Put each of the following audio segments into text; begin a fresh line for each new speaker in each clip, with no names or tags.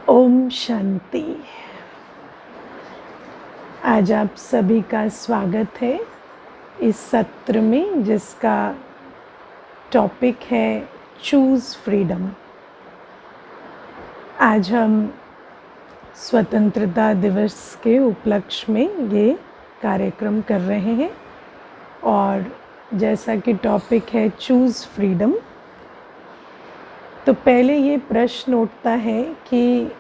ओम शांति। आज आप सभी का स्वागत है इस सत्र में जिसका टॉपिक है चूज़ फ्रीडम। आज हम स्वतंत्रता दिवस के उपलक्ष्य में ये कार्यक्रम कर रहे हैं और जैसा कि टॉपिक है चूज़ फ्रीडम, तो पहले ये प्रश्न उठता है कि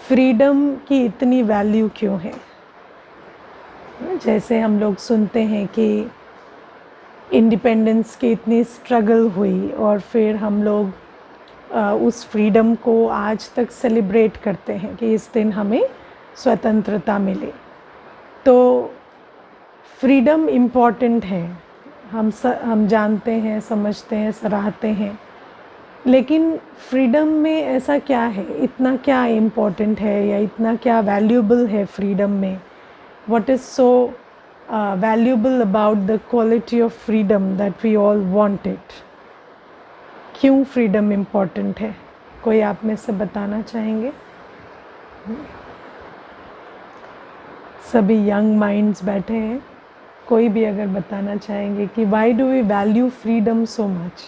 फ्रीडम की इतनी वैल्यू क्यों है। जैसे हम लोग सुनते हैं कि इंडिपेंडेंस की इतनी स्ट्रगल हुई और फिर हम लोग उस फ्रीडम को आज तक सेलिब्रेट करते हैं कि इस दिन हमें स्वतंत्रता मिले। तो फ्रीडम इम्पॉर्टेंट है, हम जानते हैं, समझते हैं, सराहते हैं, लेकिन फ्रीडम में ऐसा क्या है, इतना क्या इम्पोर्टेंट है या इतना क्या वैल्यूबल है फ्रीडम में। What is so valuable about the quality of freedom that we all want it. क्यों फ्रीडम इम्पोर्टेंट है, कोई आप में से बताना चाहेंगे? सभी यंग माइंड्स बैठे हैं, कोई भी अगर बताना चाहेंगे कि why do we value freedom so much.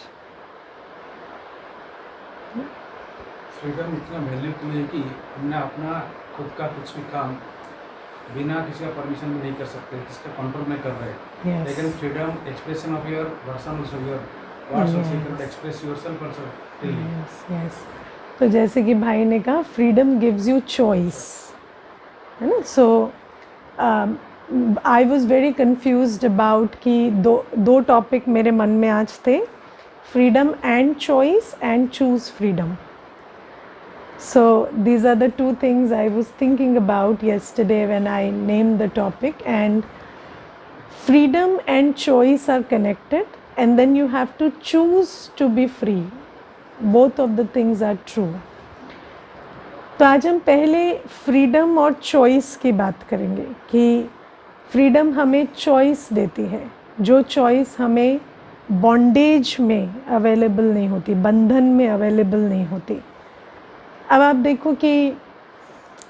Freedom इतना वैल्यूबल है कि हमने अपना खुद का कुछ भी काम बिना किसी का परमिशन में नहीं कर सकते, किसका कंट्रोल में कर रहे हैं। लेकिन freedom expression of your person also, your words also, you can express yourself also freely.
Yes. तो जैसे कि भाई ने कहा फ्रीडम गिव्स यू चॉइस, है ना। So I was very confused about कि दो टॉपिक मेरे मन में आज थे, freedom and choice and choose freedom. So these are the two things I was thinking about yesterday when I named the topic. And freedom and choice are connected, and then you have to choose to be free. Both of the things are true. तो आज हम पहले freedom और choice की बात करेंगे कि freedom हमें चॉइस देती है, जो चॉइस हमें बॉन्डेज में अवेलेबल नहीं होती, बंधन में अवेलेबल नहीं होती. अब आप देखो कि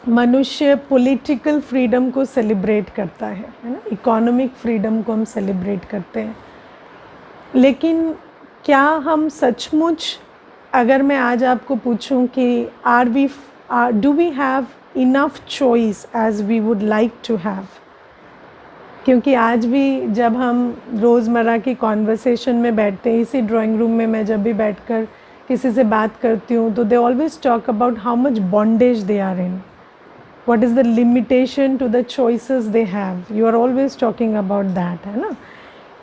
मनुष्य पॉलिटिकल फ्रीडम को सेलिब्रेट करता है ना, इकोनॉमिक फ्रीडम को हम सेलिब्रेट करते हैं, लेकिन क्या हम सचमुच, अगर मैं आज आपको पूछूं कि do we have enough choice as we would like to have, क्योंकि आज भी जब हम रोज़मर्रा की कॉन्वर्सेशन में बैठते हैं, इसी ड्राइंग रूम में मैं जब भी बैठकर किसी से बात करती हूँ तो they always talk about how much bondage they are in, what is the limitation to the choices they have. You are always talking about that, है ना.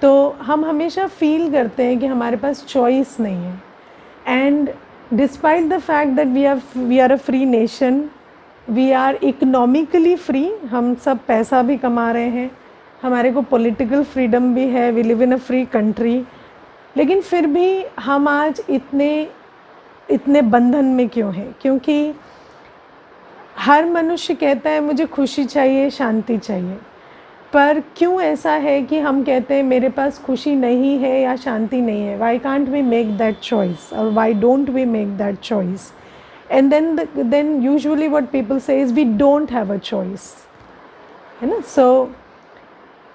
तो हम हमेशा फील करते हैं कि हमारे पास चॉइस नहीं है. And despite the fact that we are a free nation, we are economically free, हम सब पैसा भी कमा रहे हैं, हमारे को पॉलिटिकल फ्रीडम भी है, we live in a free country, लेकिन फिर भी हम आज इतने बंधन में क्यों हैं? क्योंकि हर मनुष्य कहता है मुझे खुशी चाहिए, शांति चाहिए, पर क्यों ऐसा है कि हम कहते हैं मेरे पास खुशी नहीं है या शांति नहीं है? Why can't we make that choice, और why don't we make that choice? And then usually what people say is we don't have a choice, है ना. सो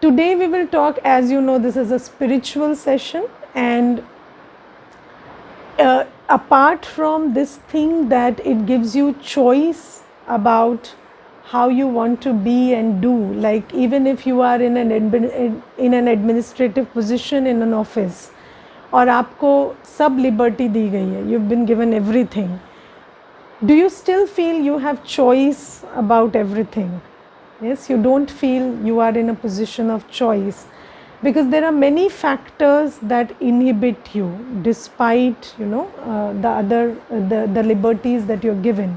today we will talk, as you know, this is a spiritual session, and apart from this thing that it gives you choice about how you want to be and do, like even if you are in an administrative position in an office और आपको सब liberty दी गई है, you've been given everything, do you still feel you have choice about everything? Yes, you don't feel you are in a position of choice because there are many factors that inhibit you despite, you know, the liberties that you're given.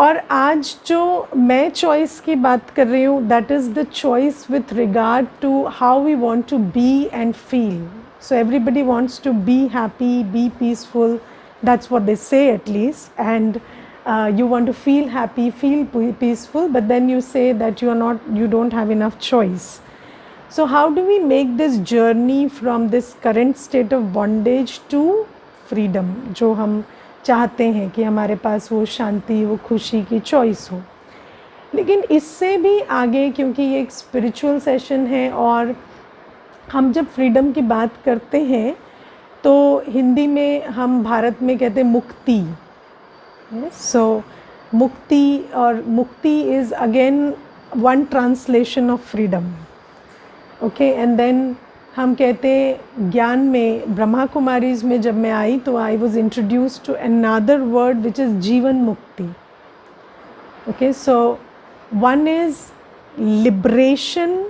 और आज जो मैं choice की बात कर रही हूँ, that is the choice with regard to how we want to be and feel. So everybody wants to be happy, be peaceful, that's what they say at least, and you want to feel happy, feel peaceful, but then you say that you don't have enough choice. So how do we make this journey from this current state of bondage to freedom, जो हम चाहते हैं कि हमारे पास वो शांति, वो खुशी की चॉइस हो। लेकिन इससे भी आगे, क्योंकि ये एक स्पिरिचुअल सेशन है और हम जब फ्रीडम की बात करते हैं तो हिंदी में हम भारत में कहते हैं मुक्ति। सो मुक्ति, और मुक्ति is again one translation of freedom. Okay, and then हम कहते हैं ज्ञान में, ब्रह्मा कुमारीज में जब मैं आई तो I was introduced to another word which is जीवन मुक्ति। Okay, so one is liberation,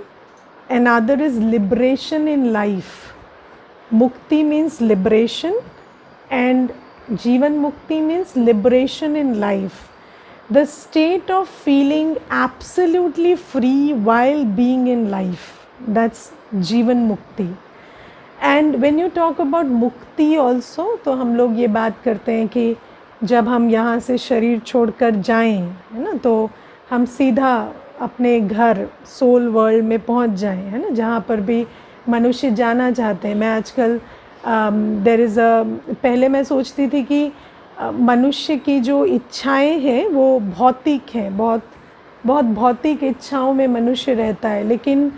another is liberation in life. Mukti means liberation and Jivan Mukti means liberation in life. The state of feeling absolutely free while being in life. That's Jivan Mukti. And when you talk about Mukti also, तो हम लोग ये बात करते हैं कि जब हम यहाँ से शरीर छोड़कर जाएं, है ना, तो हम सीधा अपने घर सोल वर्ल्ड में पहुंच जाएं, है ना, जहाँ पर भी मनुष्य जाना चाहते हैं। मैं आजकल पहले मैं सोचती थी कि मनुष्य की जो इच्छाएं हैं वो भौतिक हैं, बहुत बहुत भौतिक इच्छाओं में मनुष्य रहता है। लेकिन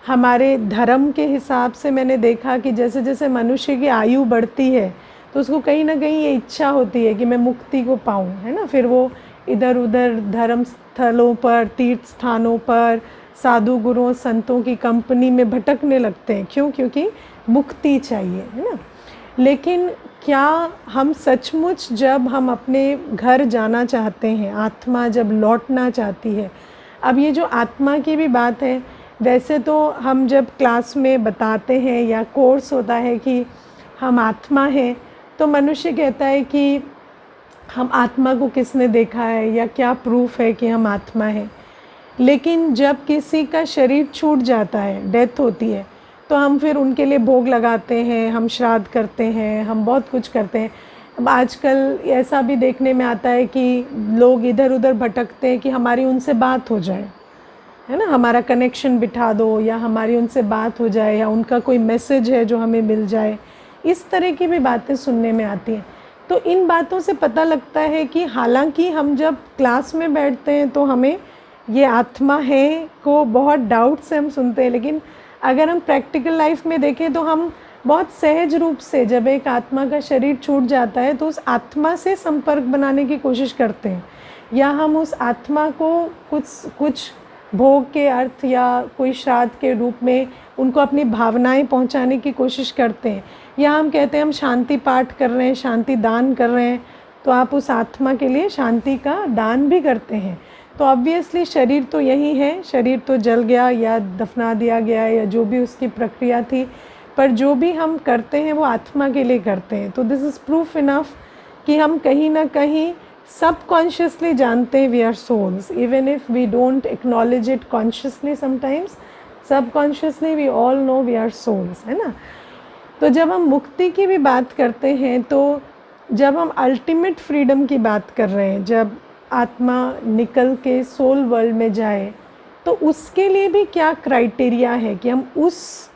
हमारे धर्म के हिसाब से मैंने देखा कि जैसे जैसे मनुष्य की आयु बढ़ती है तो उसको कहीं ना कहीं ये इच्छा होती है कि मैं मुक्ति को पाऊँ, है ना। फिर वो इधर उधर धर्म स्थलों पर, तीर्थ स्थानों पर, साधु गुरुओं संतों की कंपनी में भटकने लगते हैं। क्यों? क्योंकि मुक्ति चाहिए, है ना। लेकिन क्या हम सचमुच जब हम अपने घर जाना चाहते हैं, आत्मा जब लौटना चाहती है, अब ये जो आत्मा की भी बात है, वैसे तो हम जब क्लास में बताते हैं या कोर्स होता है कि हम आत्मा हैं, तो मनुष्य कहता है कि हम आत्मा को किसने देखा है या क्या प्रूफ है कि हम आत्मा हैं। लेकिन जब किसी का शरीर छूट जाता है, डेथ होती है, तो हम फिर उनके लिए भोग लगाते हैं, हम श्राद्ध करते हैं, हम बहुत कुछ करते हैं। अब आजकल ऐसा भी देखने में आता है कि लोग इधर उधर भटकते हैं कि हमारी उनसे बात हो जाए, है ना, हमारा कनेक्शन बिठा दो, या हमारी उनसे बात हो जाए, या उनका कोई मैसेज है जो हमें मिल जाए। इस तरह की भी बातें सुनने में आती हैं। तो इन बातों से पता लगता है कि हालांकि हम जब क्लास में बैठते हैं तो हमें ये आत्मा है को बहुत डाउट से हम सुनते हैं, लेकिन अगर हम प्रैक्टिकल लाइफ में देखें तो हम बहुत सहज रूप से, जब एक आत्मा का शरीर छूट जाता है तो उस आत्मा से संपर्क बनाने की कोशिश करते हैं, या हम उस आत्मा को कुछ भोग के अर्थ या कोई श्राद्ध के रूप में उनको अपनी भावनाएं पहुंचाने की कोशिश करते हैं, या हम कहते हैं हम शांति पाठ कर रहे हैं, शांति दान कर रहे हैं, तो आप उस आत्मा के लिए शांति का दान भी करते हैं। तो ऑब्वियसली शरीर तो यही है, शरीर तो जल गया या दफना दिया गया या जो भी उसकी प्रक्रिया थी, पर जो भी हम करते हैं वो आत्मा के लिए करते हैं। तो दिस इज़ प्रूफ इनफ कि हम कहीं ना कहीं सबकॉन्शियसली जानते हैं we are souls, even if we don't acknowledge it consciously, sometimes subconsciously we all know we are souls, है ना। तो जब हम मुक्ति की भी बात करते हैं, तो जब हम अल्टीमेट फ्रीडम की बात कर रहे हैं, जब आत्मा निकल के सोल वर्ल्ड में जाए, तो उसके लिए भी क्या क्राइटेरिया है कि हम उस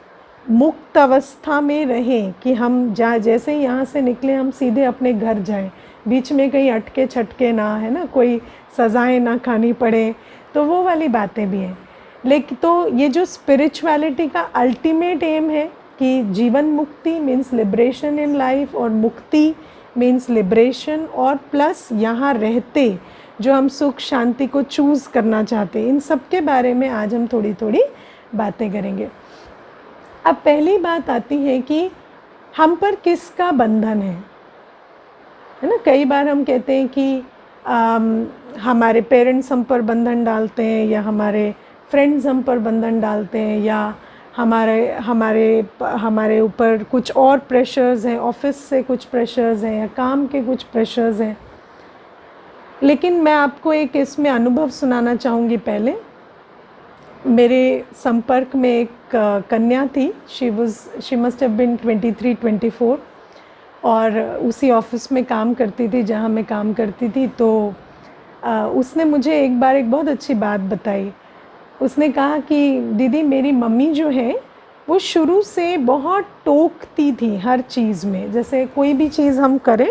मुक्त अवस्था में रहें कि हम जैसे ही यहाँ से निकले हम सीधे अपने घर जाएं, बीच में कहीं अटके छटके ना, है ना, कोई सज़ाएं ना खानी पड़े। तो वो वाली बातें भी हैं। लेकिन तो ये जो स्पिरिचुअलिटी का अल्टीमेट एम है कि जीवन मुक्ति मीन्स लिबरेशन इन लाइफ, और मुक्ति मीन्स लिबरेशन, और प्लस यहाँ रहते जो हम सुख शांति को चूज़ करना चाहते हैं, इन सब के बारे में आज हम थोड़ी थोड़ी बातें करेंगे। अब पहली बात आती है कि हम पर किसका बंधन है ना। कई बार हम कहते हैं कि हमारे पेरेंट्स हम पर बंधन डालते हैं, या हमारे फ्रेंड्स हम पर बंधन डालते हैं, या हमारे ऊपर कुछ और प्रेशर्स हैं, ऑफिस से कुछ प्रेशर्स हैं, या काम के कुछ प्रेशर्स हैं। लेकिन मैं आपको एक इसमें अनुभव सुनाना चाहूँगी। पहले मेरे संपर्क में एक कन्या थी, शी मस्ट हैव बीन 23-24, और उसी ऑफिस में काम करती थी जहाँ मैं काम करती थी। तो उसने मुझे एक बार एक बहुत अच्छी बात बताई। उसने कहा कि दीदी, मेरी मम्मी जो है वो शुरू से बहुत टोकती थी हर चीज़ में। जैसे कोई भी चीज़ हम करें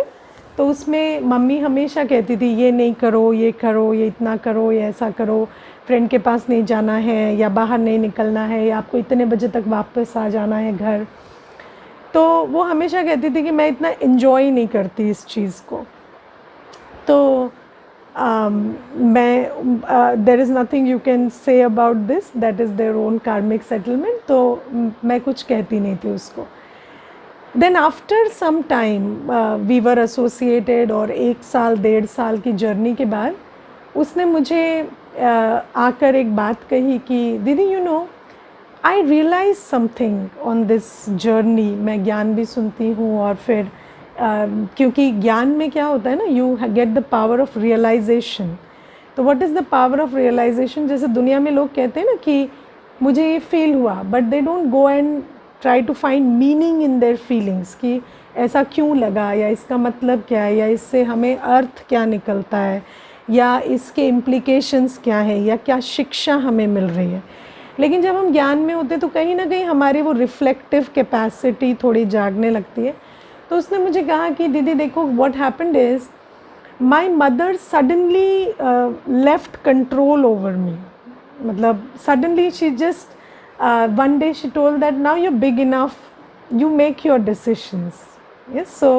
तो उसमें मम्मी हमेशा कहती थी ये नहीं करो, ये करो, ये इतना करो, ये ऐसा करो, फ्रेंड के पास नहीं जाना है, या बाहर नहीं निकलना है, या आपको इतने बजे तक वापस आ जाना है घर। तो वो हमेशा कहती थी कि मैं इतना इन्जॉय नहीं करती इस चीज़ को। तो there is nothing you can say about this, that is their own karmic settlement. तो मैं कुछ कहती नहीं थी उसको। Then after some time we were associated, और 1 साल 1.5 साल की जर्नी के बाद उसने मुझे आकर एक बात कही कि दीदी you know I realize something on this journey. मैं ज्ञान भी सुनती हूँ, और फिर क्योंकि ज्ञान में क्या होता है ना, you get the power of realisation. तो what is the power of realisation? जैसे दुनिया में लोग कहते हैं ना कि मुझे ये फील हुआ, but they don't go and try to find meaning in their feelings कि ऐसा क्यों लगा, या इसका मतलब क्या है, या इससे हमें अर्थ क्या निकलता है, या इसके इम्प्लीकेशंस क्या है, या क्या शिक्षा हमें मिल रही है। लेकिन जब हम ज्ञान में होते तो कहीं ना कहीं हमारी वो रिफ्लेक्टिव कैपेसिटी थोड़ी जागने लगती है। तो उसने मुझे कहा कि दीदी देखो, what happened is my mother suddenly left control over me. मतलब suddenly she just one day she told that now you're big enough, you make your decisions. Yes, so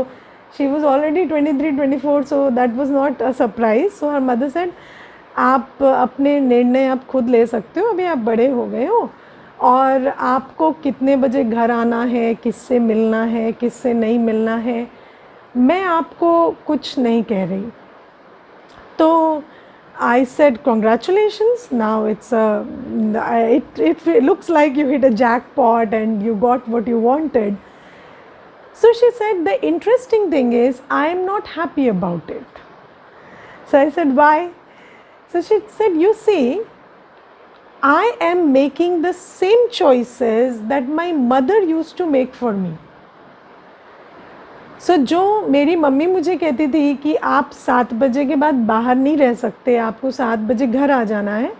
she was already 23 24, so that was not a surprise. So her mother said आप अपने निर्णय आप खुद ले सकते हो, अभी आप बड़े हो गए हो, और आपको कितने बजे घर आना है, किससे मिलना है, किससे नहीं मिलना है, मैं आपको कुछ नहीं कह रही। तो I said congratulations, now it looks like you hit a jackpot and you got what you wanted. So she said the interesting thing is I am not happy about it. So I said why? So she said, you see, I am making the same choices that my mother used to make for me. सो जो मेरी mummy मुझे कहती थी कि आप 7 बजे के बाद बाहर नहीं रह सकते, आपको 7 बजे घर आ जाना है,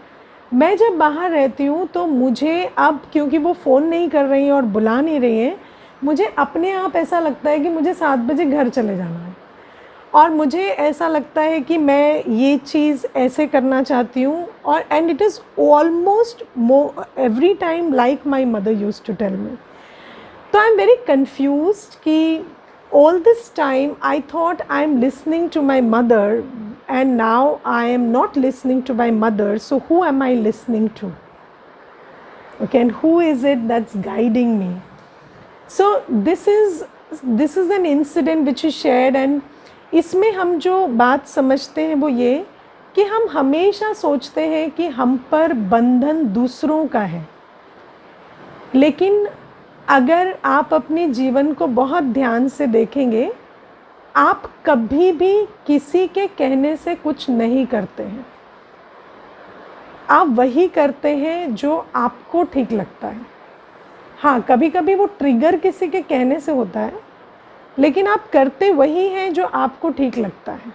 मैं जब बाहर रहती हूँ तो मुझे अब, क्योंकि वो फ़ोन नहीं कर रही हैं और बुला नहीं रही हैं, मुझे अपने आप ऐसा लगता है कि मुझे 7 बजे घर चले जाना है, और मुझे ऐसा लगता है कि मैं ये चीज़ ऐसे करना चाहती हूँ। और and it is almost every time like my mother used to tell me. तो आई एम वेरी कन्फ्यूज्ड कि all this time I thought I am listening to my mother, and now I am not listening to my mother, so who am I listening to? Okay, and who is it that's guiding me? So this is an incident which is shared, and इसमें हम जो बात समझते हैं वो ये कि हम हमेशा सोचते हैं कि हम पर बंधन दूसरों का है, लेकिन अगर आप अपने जीवन को बहुत ध्यान से देखेंगे, आप कभी भी किसी के कहने से कुछ नहीं करते हैं, आप वही करते हैं जो आपको ठीक लगता है। हाँ, कभी कभी वो ट्रिगर किसी के कहने से होता है, लेकिन आप करते वही हैं जो आपको ठीक लगता है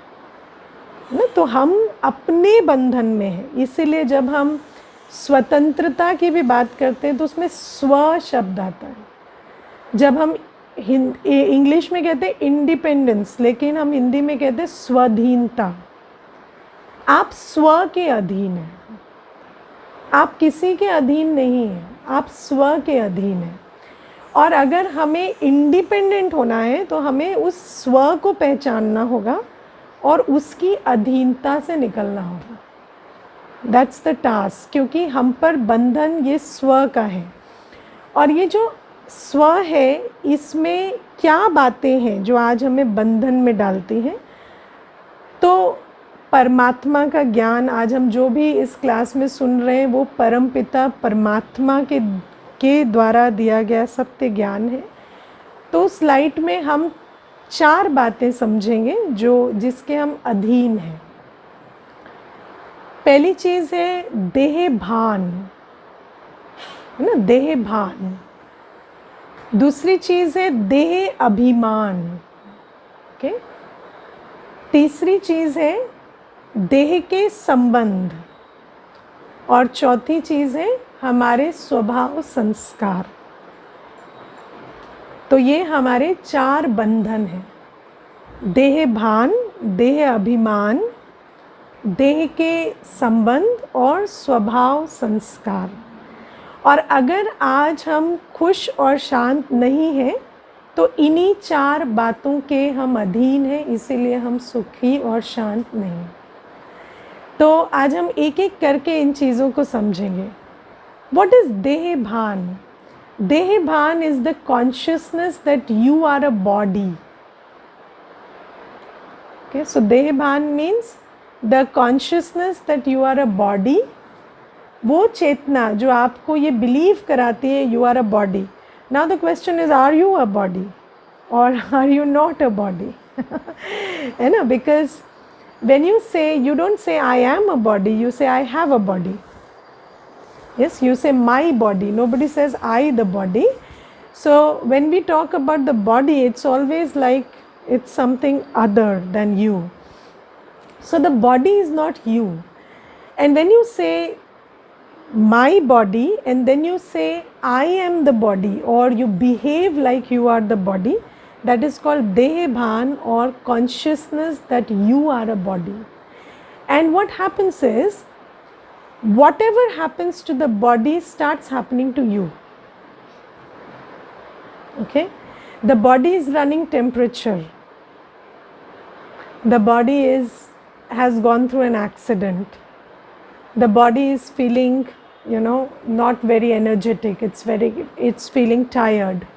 ना। तो हम अपने बंधन में हैं, इसीलिए जब हम स्वतंत्रता की भी बात करते हैं तो उसमें स्व शब्द आता है। जब हम इंग्लिश में कहते हैं इंडिपेंडेंस, लेकिन हम हिंदी में कहते हैं स्वाधीनता। आप स्व के अधीन हैं, आप किसी के अधीन नहीं हैं, आप स्व के अधीन हैं। और अगर हमें इंडिपेंडेंट होना है तो हमें उस स्व को पहचानना होगा और उसकी अधीनता से निकलना होगा। दैट्स द टास्क, क्योंकि हम पर बंधन ये स्व का है। और ये जो स्व है, इसमें क्या बातें हैं जो आज हमें बंधन में डालती हैं? तो परमात्मा का ज्ञान, आज हम जो भी इस क्लास में सुन रहे हैं वो परमपिता परमात्मा के द्वारा दिया गया सत्य ज्ञान है। तो उस लाइट में हम 4 बातें समझेंगे जिसके हम अधीन हैं। पहली चीज़ है देह भान, है ना, देह भान। दूसरी चीज़ है देह अभिमान, ओके। तीसरी चीज़ है देह के संबंध, और चौथी चीज़ है हमारे स्वभाव संस्कार। तो ये हमारे 4 बंधन हैं। देह भान, देह अभिमान, देह के संबंध और स्वभाव संस्कार। और अगर आज हम खुश और शांत नहीं हैं तो इन्हीं 4 बातों के हम अधीन हैं, इसीलिए हम सुखी और शांत नहीं। तो आज हम एक एक करके इन चीज़ों को समझेंगे। What is देह भान? देह भान is the consciousness that you are a body. Okay, so देह भान means the consciousness that you are a body. वो चेतना जो आपको ये बिलीव कराती है you are a body. Now the question is, are you a body or are you not a body? है ना? Because when you say, you don't say I am a body, you say I have a body. Yes, you say my body. Nobody says I the body. So when we talk about the body, it's always like it's something other than you. So the body is not you. And when you say my body and then you say I am the body, or you behave like you are the body, that is called देह भान or consciousness that you are a body. And what happens is, whatever happens to the body starts happening to you. Okay, the body is running temperature, the body has gone through an accident, the body is feeling, not very energetic, it's feeling tired.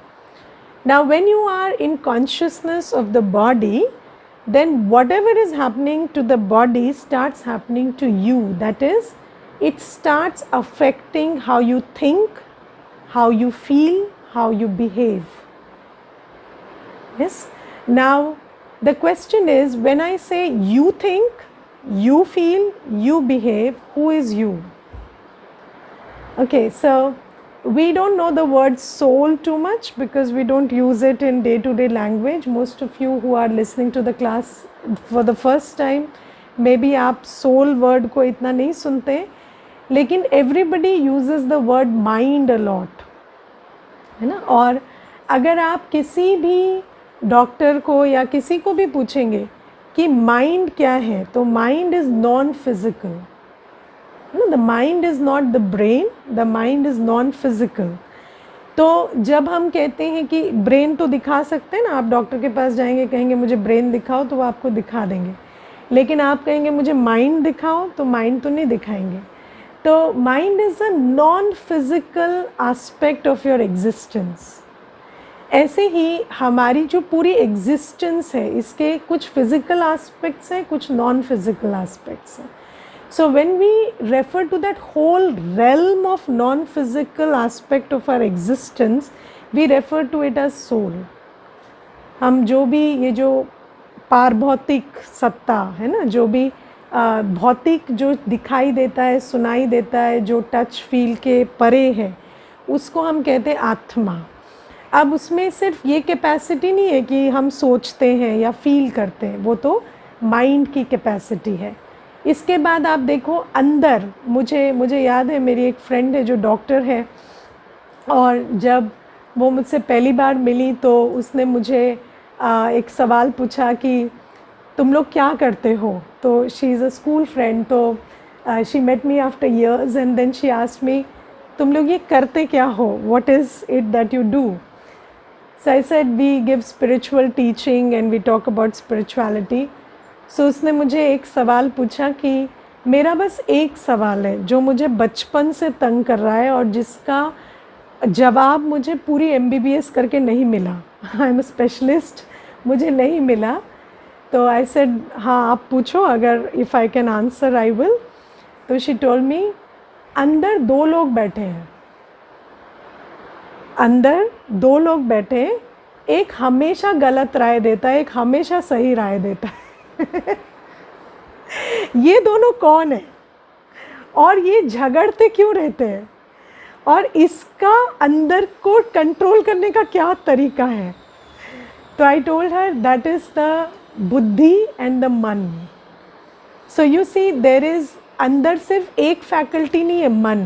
Now when you are in consciousness of the body, then whatever is happening to the body starts happening to you. That is, it starts affecting how you think, how you feel, how you behave. Yes. Now the question is, when I say you think, you feel, you behave, who is you? Okay, so we don't know the word soul too much because we don't use it in day-to-day language. Most of you who are listening to the class for the first time, maybe आप soul word को इतना नहीं सुनते, लेकिन everybody uses the word mind a lot, है ना? और अगर आप किसी भी डॉक्टर को या किसी को भी पूछेंगे कि माइंड क्या है, तो mind is non physical. The mind is not the brain, the mind is non physical. तो जब हम कहते हैं कि ब्रेन तो दिखा सकते हैं ना, आप डॉक्टर के पास जाएंगे, कहेंगे मुझे ब्रेन दिखाओ, तो वो आपको दिखा देंगे. लेकिन आप कहेंगे मुझे माइंड दिखाओ, तो माइंड तो नहीं दिखाएंगे. तो mind is a non physical aspect of your existence. ऐसे ही हमारी जो पूरी एग्जिस्टेंस है, इसके कुछ फिजिकल एस्पेक्ट्स हैं, कुछ नॉन फिजिकल एस्पेक्ट्स हैं. So when we refer to that whole realm of non-physical aspect of our existence, we refer to it as soul. हम जो भी ये जो पारभौतिक सत्ता है ना, जो भी भौतिक जो दिखाई देता है, सुनाई देता है, जो टच फील के परे है, उसको हम कहते हैं आत्मा. अब उसमें सिर्फ ये कैपेसिटी नहीं है कि हम सोचते हैं या फील करते हैं, वो तो माइंड की कैपेसिटी है. इसके बाद आप देखो अंदर, मुझे याद है, मेरी एक फ्रेंड है जो डॉक्टर है, और जब वो मुझसे पहली बार मिली तो उसने मुझे एक सवाल पूछा कि तुम लोग क्या करते हो. तो she is a school friend, तो she met me after years and then she asked me, तुम लोग ये करते क्या हो, what is it that you do. So I said we give spiritual teaching and we talk about spirituality. So उसने मुझे एक सवाल पूछा कि मेरा बस एक सवाल है जो मुझे बचपन से तंग कर रहा है और जिसका जवाब मुझे पूरी MBBS करके नहीं मिला. आई एम अ स्पेशलिस्ट, मुझे नहीं मिला. तो आई सेड हाँ आप पूछो, अगर if I can answer I will. तो शी टोल्ड मी, अंदर 2 लोग बैठे हैं, अंदर 2 लोग बैठे हैं, एक हमेशा गलत राय देता है, एक हमेशा सही राय देता है. ये दोनों कौन है और ये झगड़ते क्यों रहते हैं और इसका अंदर को कंट्रोल करने का क्या तरीका है. तो I told her that is the बुद्धि एंड द मन. So you see, there is अंदर सिर्फ एक फैकल्टी नहीं है मन,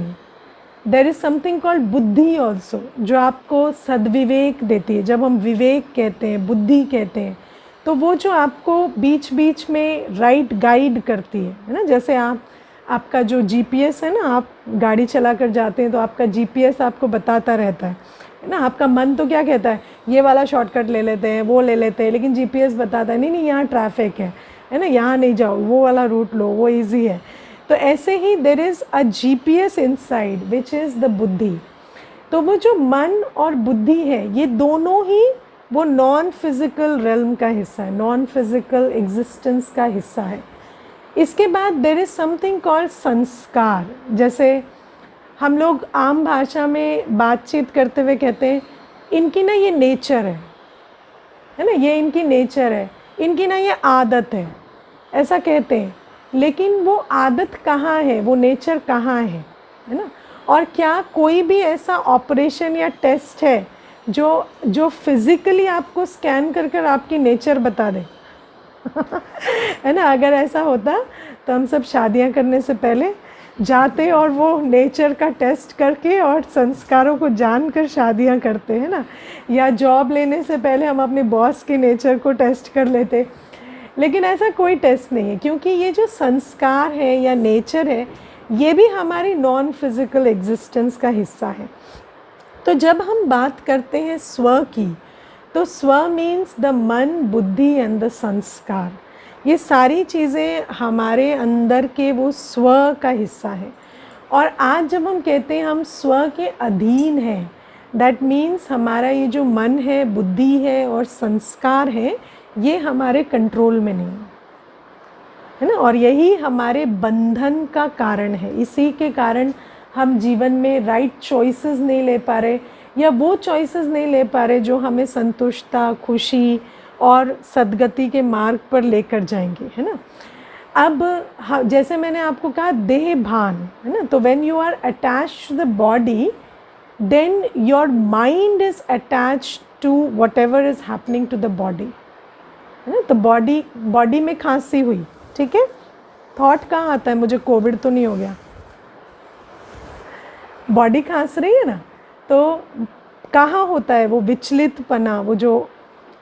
देर इज़ समथिंग कॉल्ड बुद्धि ऑल्सो, जो आपको सद्विवेक देती है. जब हम विवेक कहते हैं, बुद्धि कहते हैं, तो तो वो जो आपको बीच बीच में राइट गाइड करती है ना, जैसे आपका जो जीपीएस है ना, आप गाड़ी चला कर जाते हैं तो आपका जीपीएस आपको बताता रहता है ना। आपका मन तो क्या कहता है, ये वाला शॉर्टकट ले लेते हैं, वो ले लेते हैं, लेकिन जीपीएस बताता है नहीं नहीं यहाँ ट्रैफिक है ना, यहाँ नहीं जाओ, वो वाला रूट लो, वो इजी है। तो ऐसे ही there is a GPS inside which is the buddhi. तो वो जो मन और बुद्धि है, ये दोनों ही वो नॉन फिजिकल रेल्म का हिस्सा है, नॉन फिजिकल एग्जिस्टेंस का हिस्सा है। इसके बाद देयर इज़ समथिंग कॉल्ड संस्कार। जैसे हम लोग आम भाषा में बातचीत करते हुए कहते हैं इनकी ना ये नेचर है ना, ये इनकी नेचर है, इनकी ना ये आदत है, ऐसा कहते हैं। लेकिन वो आदत कहाँ है, वो नेचर कहाँ है ना। और क्या कोई भी ऐसा ऑपरेशन या टेस्ट है जो फिज़िकली आपको स्कैन कर कर आपकी नेचर बता दे है ना। अगर ऐसा होता तो हम सब शादियां करने से पहले जाते और वो नेचर का टेस्ट करके और संस्कारों को जानकर शादियां करते हैं ना। या जॉब लेने से पहले हम अपने बॉस के नेचर को टेस्ट कर लेते। लेकिन ऐसा कोई टेस्ट नहीं है, क्योंकि ये जो संस्कार है या नेचर है, ये भी हमारी नॉन फिज़िकल एग्जिस्टेंस का हिस्सा है। तो जब हम बात करते हैं स्व की, तो स्व मीन्स द मन, बुद्धि एंड द संस्कार। ये सारी चीज़ें हमारे अंदर के वो स्व का हिस्सा है। और आज जब हम कहते हैं हम स्व के अधीन हैं, दैट मीन्स हमारा ये जो मन है, बुद्धि है और संस्कार है, ये हमारे कंट्रोल में नहीं है ना। और यही हमारे बंधन का कारण है। इसी के कारण हम जीवन में राइट चॉइसेस नहीं ले पा रहे, या वो चॉइसेस नहीं ले पा रहे जो हमें संतुष्टता, खुशी और सद्गति के मार्ग पर लेकर जाएंगे, है ना। अब जैसे मैंने आपको कहा देह भान, है ना, तो when you are attached to the body, then your mind is attached to whatever is happening to the body, है ना। तो बॉडी में खांसी हुई, ठीक है, थॉट कहाँ आता है, मुझे कोविड तो नहीं हो गया, बॉडी खांस रही है ना, तो कहाँ होता है वो विचलितपना, वो जो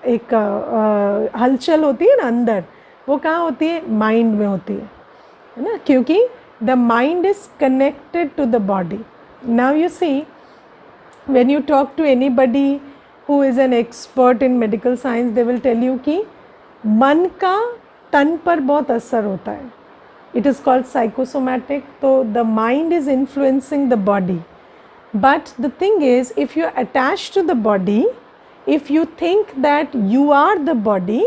एक हलचल होती है ना अंदर, वो कहाँ होती है, माइंड में होती है ना, क्योंकि the mind is connected to the body. Now you see, when you talk to anybody who is an expert in medical science, they will tell you कि मन का तन पर बहुत असर होता है। It is called psychosomatic. तो the mind is influencing the body, but the thing is, if you are attached to the body, if you think that you are the body,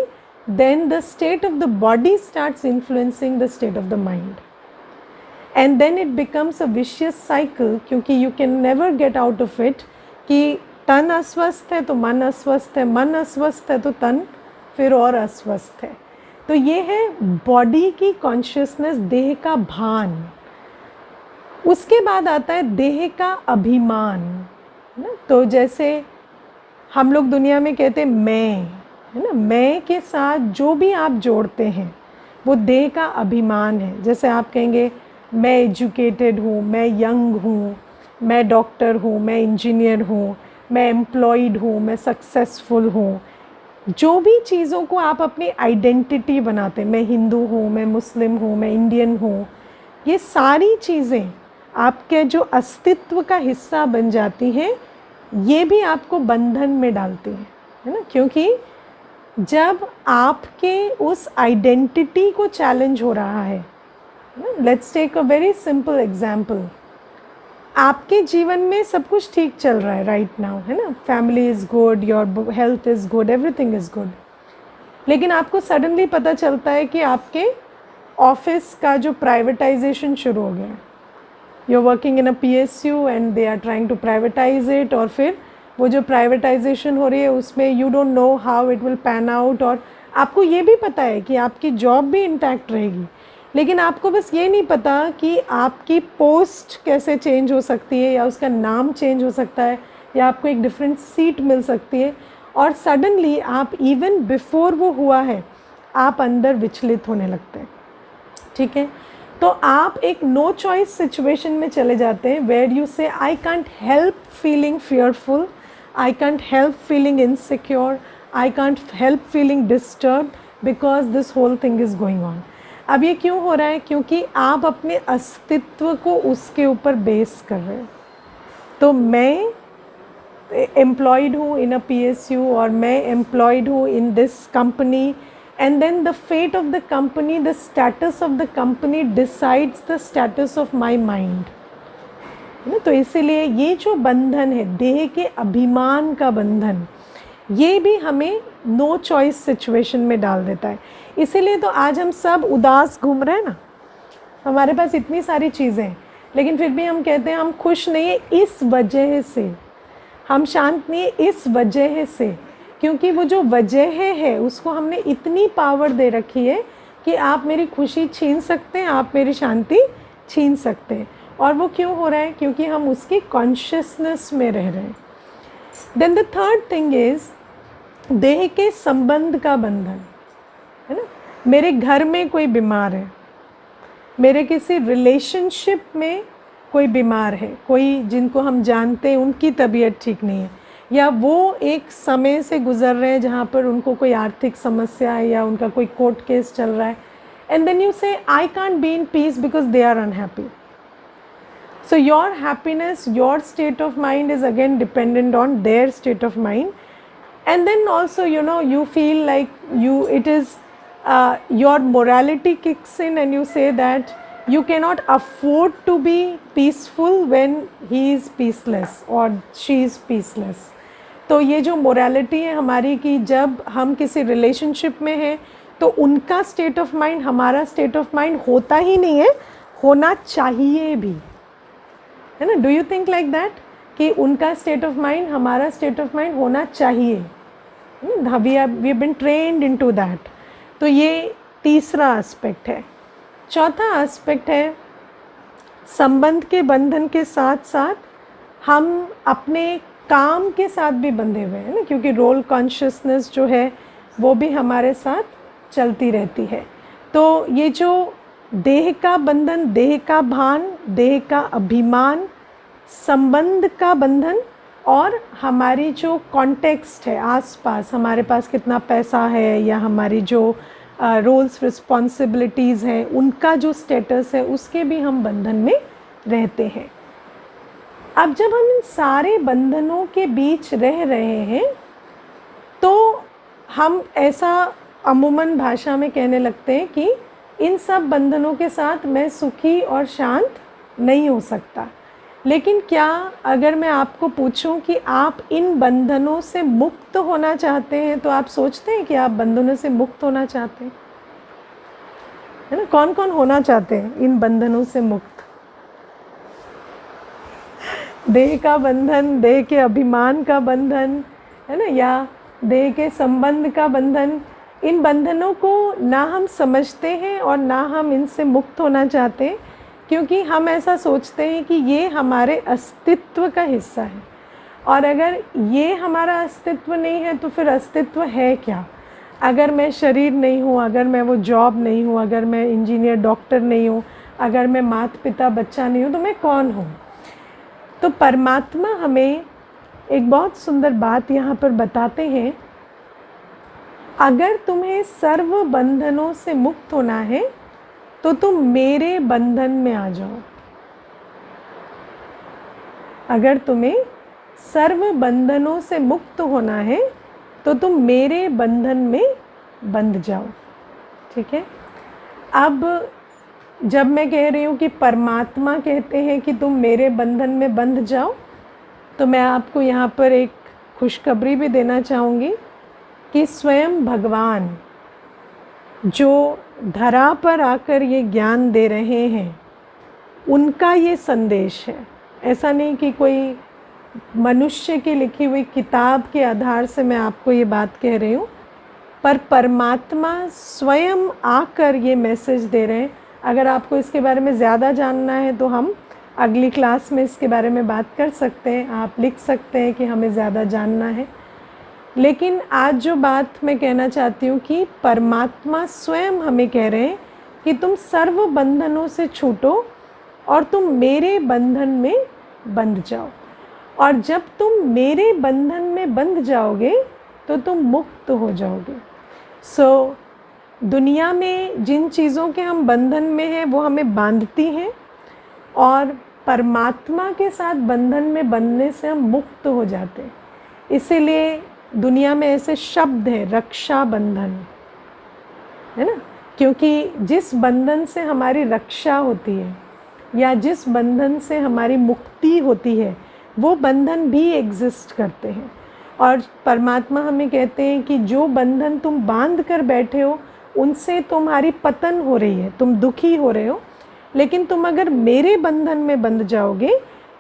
then the state of the body starts influencing the state of the mind, and then it becomes a vicious cycle, क्योंकि you can never get out of it कि तन अस्वस्थ है तो मन अस्वस्थ है, मन अस्वस्थ है तो तन फिर और अस्वस्थ है। तो ये है बॉडी की कॉन्शियसनेस, देह का भान। उसके बाद आता है देह का अभिमान, है ना। तो जैसे हम लोग दुनिया में कहते हैं मैं, है ना, मैं के साथ जो भी आप जोड़ते हैं वो देह का अभिमान है। जैसे आप कहेंगे मैं एजुकेटेड हूँ, मैं यंग हूँ, मैं डॉक्टर हूँ, मैं इंजीनियर हूँ, मैं एम्प्लॉयड हूँ, मैं सक्सेसफुल हूँ। जो भी चीज़ों को आप अपनी आइडेंटिटी बनाते हैं, मैं हिंदू हूँ, मैं मुस्लिम हूँ, मैं इंडियन हूँ, ये सारी चीज़ें आपके जो अस्तित्व का हिस्सा बन जाती हैं, ये भी आपको बंधन में डालती हैं, है ना। क्योंकि जब आपके उस आइडेंटिटी को चैलेंज हो रहा है, let's take a very simple example, आपके जीवन में सब कुछ ठीक चल रहा है राइट नाउ, है ना, family is good, your health is good, everything is good, लेकिन आपको सडनली पता चलता है कि आपके ऑफिस का जो प्राइवेटाइजेशन शुरू हो गया, you are working in a PSU and they are trying to privatize it, और फिर वो जो प्राइवेटाइजेशन हो रही है उसमें you don't know how it will pan out, और आपको ये भी पता है कि आपकी जॉब भी इंटैक्ट रहेगी, लेकिन आपको बस ये नहीं पता कि आपकी पोस्ट कैसे चेंज हो सकती है, या उसका नाम चेंज हो सकता है, या आपको एक डिफरेंट सीट मिल सकती है, और सडनली आप इवन बिफोर वो हुआ है आप अंदर विचलित होने लगते हैं, ठीक है। तो आप एक नो चॉइस सिचुएशन में चले जाते हैं, where you say I can't help feeling fearful, I can't help feeling insecure, I can't help feeling disturb because this whole thing is going on. अब ये क्यों हो रहा है? क्योंकि आप अपने अस्तित्व को उसके ऊपर बेस कर रहे हो। तो मैं एम्प्लॉयड हूँ इन अ PSU और मैं एम्प्लॉयड हूँ in this company, and then the fate of the company, the status of the company decides the status of my mind, है ना। तो इसीलिए ये जो बंधन है, देह के अभिमान का बंधन, ये भी हमें नो चॉइस सिचुएशन में डाल देता है। इसीलिए तो आज हम सब उदास घूम रहे हैं ना, हमारे पास इतनी सारी चीज़ें हैं, लेकिन फिर भी हम कहते हैं हम खुश नहीं है इस वजह से, हम शांत नहीं है इस वजह से, क्योंकि वो जो वजह है उसको हमने इतनी पावर दे रखी है कि आप मेरी खुशी छीन सकते हैं, आप मेरी शांति छीन सकते हैं। और वो क्यों हो रहा है? क्योंकि हम उसकी कॉन्शियसनेस में रह रहे हैं। Then the third thing is देह के संबंध का बंधन, है ना। मेरे घर में कोई बीमार है, मेरे किसी रिलेशनशिप में कोई बीमार है, कोई जिनको हम जानते हैं उनकी तबीयत ठीक नहीं है, या वो एक समय से गुज़र रहे हैं जहाँ पर उनको कोई आर्थिक समस्या है या उनका कोई कोर्ट केस चल रहा है, and then you say I can't be in peace because they are unhappy. So your happiness, your state of mind is again dependent on their state of mind, and then also you feel like it is your morality kicks in and you say that you cannot afford to be peaceful when he is peaceless or she is peaceless. तो ये जो morality है हमारी कि जब हम किसी relationship में हैं तो उनका state of mind हमारा state of mind होता ही नहीं है, होना चाहिए भी, है ना. Do you think like that कि उनका स्टेट ऑफ माइंड हमारा स्टेट ऑफ माइंड होना चाहिए? We have been trained into that. तो ये तीसरा एस्पेक्ट है. चौथा एस्पेक्ट है संबंध के बंधन के साथ साथ हम अपने काम के साथ भी बंधे हुए हैं ना, क्योंकि रोल कॉन्शियसनेस जो है वो भी हमारे साथ चलती रहती है. तो ये जो देह का बंधन, देह का भान, देह का अभिमान, संबंध का बंधन और हमारी जो कॉन्टेक्स्ट है आसपास, हमारे पास कितना पैसा है या हमारी जो रोल्स रिस्पॉन्सिबिलिटीज़ हैं उनका जो स्टेटस है उसके भी हम बंधन में रहते हैं. अब जब हम इन सारे बंधनों के बीच रह रहे हैं तो हम ऐसा अमूमन भाषा में कहने लगते हैं कि इन सब बंधनों के साथ मैं सुखी और शांत नहीं हो सकता. लेकिन क्या अगर मैं आपको पूछूं कि आप इन बंधनों से मुक्त होना चाहते हैं तो आप सोचते हैं कि आप बंधनों से मुक्त होना चाहते हैं, है ना. कौन कौन होना चाहते हैं इन बंधनों से मुक्त? देह का बंधन, देह के अभिमान का बंधन, है ना, या देह के संबंध का बंधन. इन बंधनों को ना हम समझते हैं और ना हम इनसे मुक्त होना चाहते हैं, क्योंकि हम ऐसा सोचते हैं कि ये हमारे अस्तित्व का हिस्सा है. और अगर ये हमारा अस्तित्व नहीं है तो फिर अस्तित्व है क्या? अगर मैं शरीर नहीं हूँ, अगर मैं वो जॉब नहीं हूँ, अगर मैं इंजीनियर डॉक्टर नहीं हूँ, अगर मैं माता पिता बच्चा नहीं हूँ, तो मैं कौन हूँ? तो परमात्मा हमें एक बहुत सुंदर बात यहाँ पर बताते हैं. अगर तुम्हें सर्व बंधनों से मुक्त होना है तो तुम मेरे बंधन में आ जाओ. अगर तुम्हें सर्व बंधनों से मुक्त होना है तो तुम मेरे बंधन में बंध जाओ. ठीक है. अब जब मैं कह रही हूँ कि परमात्मा कहते हैं कि तुम मेरे बंधन में बंध जाओ, तो मैं आपको यहाँ पर एक खुशखबरी भी देना चाहूँगी कि स्वयं भगवान जो धरा पर आकर ये ज्ञान दे रहे हैं उनका ये संदेश है. ऐसा नहीं कि कोई मनुष्य की लिखी हुई किताब के आधार से मैं आपको ये बात कह रही हूँ, पर परमात्मा स्वयं आकर ये मैसेज दे रहे हैं. अगर आपको इसके बारे में ज़्यादा जानना है तो हम अगली क्लास में इसके बारे में बात कर सकते हैं. आप लिख सकते हैं कि हमें ज़्यादा जानना है. लेकिन आज जो बात मैं कहना चाहती हूँ कि परमात्मा स्वयं हमें कह रहे हैं कि तुम सर्व बंधनों से छूटो और तुम मेरे बंधन में बंध जाओ. और जब तुम मेरे बंधन में बंध जाओगे तो तुम मुक्त हो जाओगे। सो दुनिया में जिन चीज़ों के हम बंधन में हैं वो हमें बांधती हैं, और परमात्मा के साथ बंधन में बंधने से हम मुक्त हो जाते हैं। इसीलिए दुनिया में ऐसे शब्द हैं, रक्षा बंधन, है ना, क्योंकि जिस बंधन से हमारी रक्षा होती है या जिस बंधन से हमारी मुक्ति होती है वो बंधन भी एग्जिस्ट करते हैं। और परमात्मा हमें कहते हैं कि जो बंधन तुम बांध कर बैठे हो उनसे तुम्हारी पतन हो रही है, तुम दुखी हो रहे हो, लेकिन तुम अगर मेरे बंधन में बंध जाओगे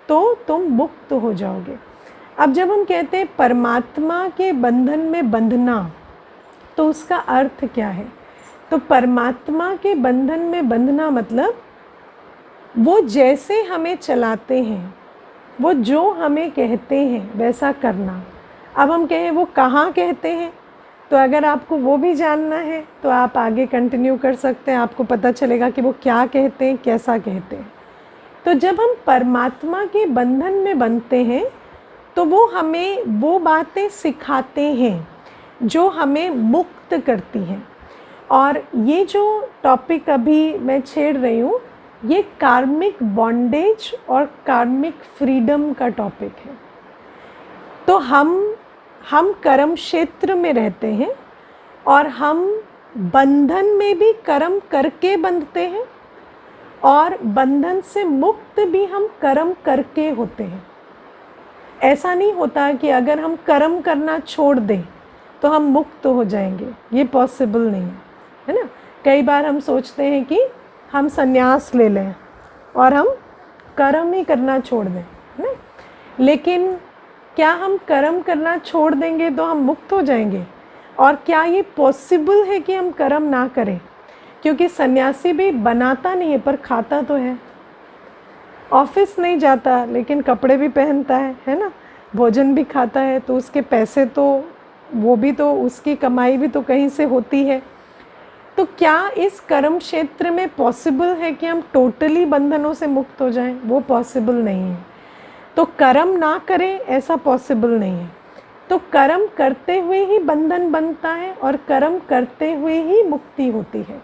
तो तुम मुक्त हो जाओगे। अब जब हम कहते हैं परमात्मा के बंधन में बंधना, तो उसका अर्थ क्या है? तो परमात्मा के बंधन में बंधना मतलब वो जैसे हमें चलाते हैं, वो जो हमें कहते हैं वैसा करना। अब हम कहें वो कहाँ कहते हैं, तो अगर आपको वो भी जानना है तो आप आगे कंटिन्यू कर सकते हैं, आपको पता चलेगा कि वो क्या कहते हैं, कैसा कहते हैं। तो जब हम परमात्मा के बंधन में बंधते हैं तो वो हमें वो बातें सिखाते हैं जो हमें मुक्त करती हैं। और ये जो टॉपिक अभी मैं छेड़ रही हूँ ये कार्मिक बॉन्डेज और कार्मिक फ्रीडम का टॉपिक है। तो हम कर्म क्षेत्र में रहते हैं और हम बंधन में भी कर्म करके बंधते हैं, और बंधन से मुक्त भी हम कर्म करके होते हैं। ऐसा नहीं होता कि अगर हम कर्म करना छोड़ दें तो हम मुक्त हो जाएंगे, ये पॉसिबल नहीं है ना। कई बार हम सोचते हैं कि हम संन्यास ले लें और हम कर्म ही करना छोड़ दें, है ना, लेकिन क्या हम कर्म करना छोड़ देंगे तो हम मुक्त हो जाएंगे? और क्या ये पॉसिबल है कि हम कर्म ना करें? क्योंकि सन्यासी भी बनाता नहीं है पर खाता तो है, ऑफिस नहीं जाता लेकिन कपड़े भी पहनता है ना, भोजन भी खाता है, तो उसके पैसे तो वो भी तो उसकी कमाई भी तो कहीं से होती है। तो क्या इस कर्म क्षेत्र में पॉसिबल है कि हम टोटली बंधनों से मुक्त हो जाएं? वो पॉसिबल नहीं है। तो कर्म ना करें ऐसा पॉसिबल नहीं है। तो कर्म करते हुए ही बंधन बनता है और कर्म करते हुए ही मुक्ति होती है।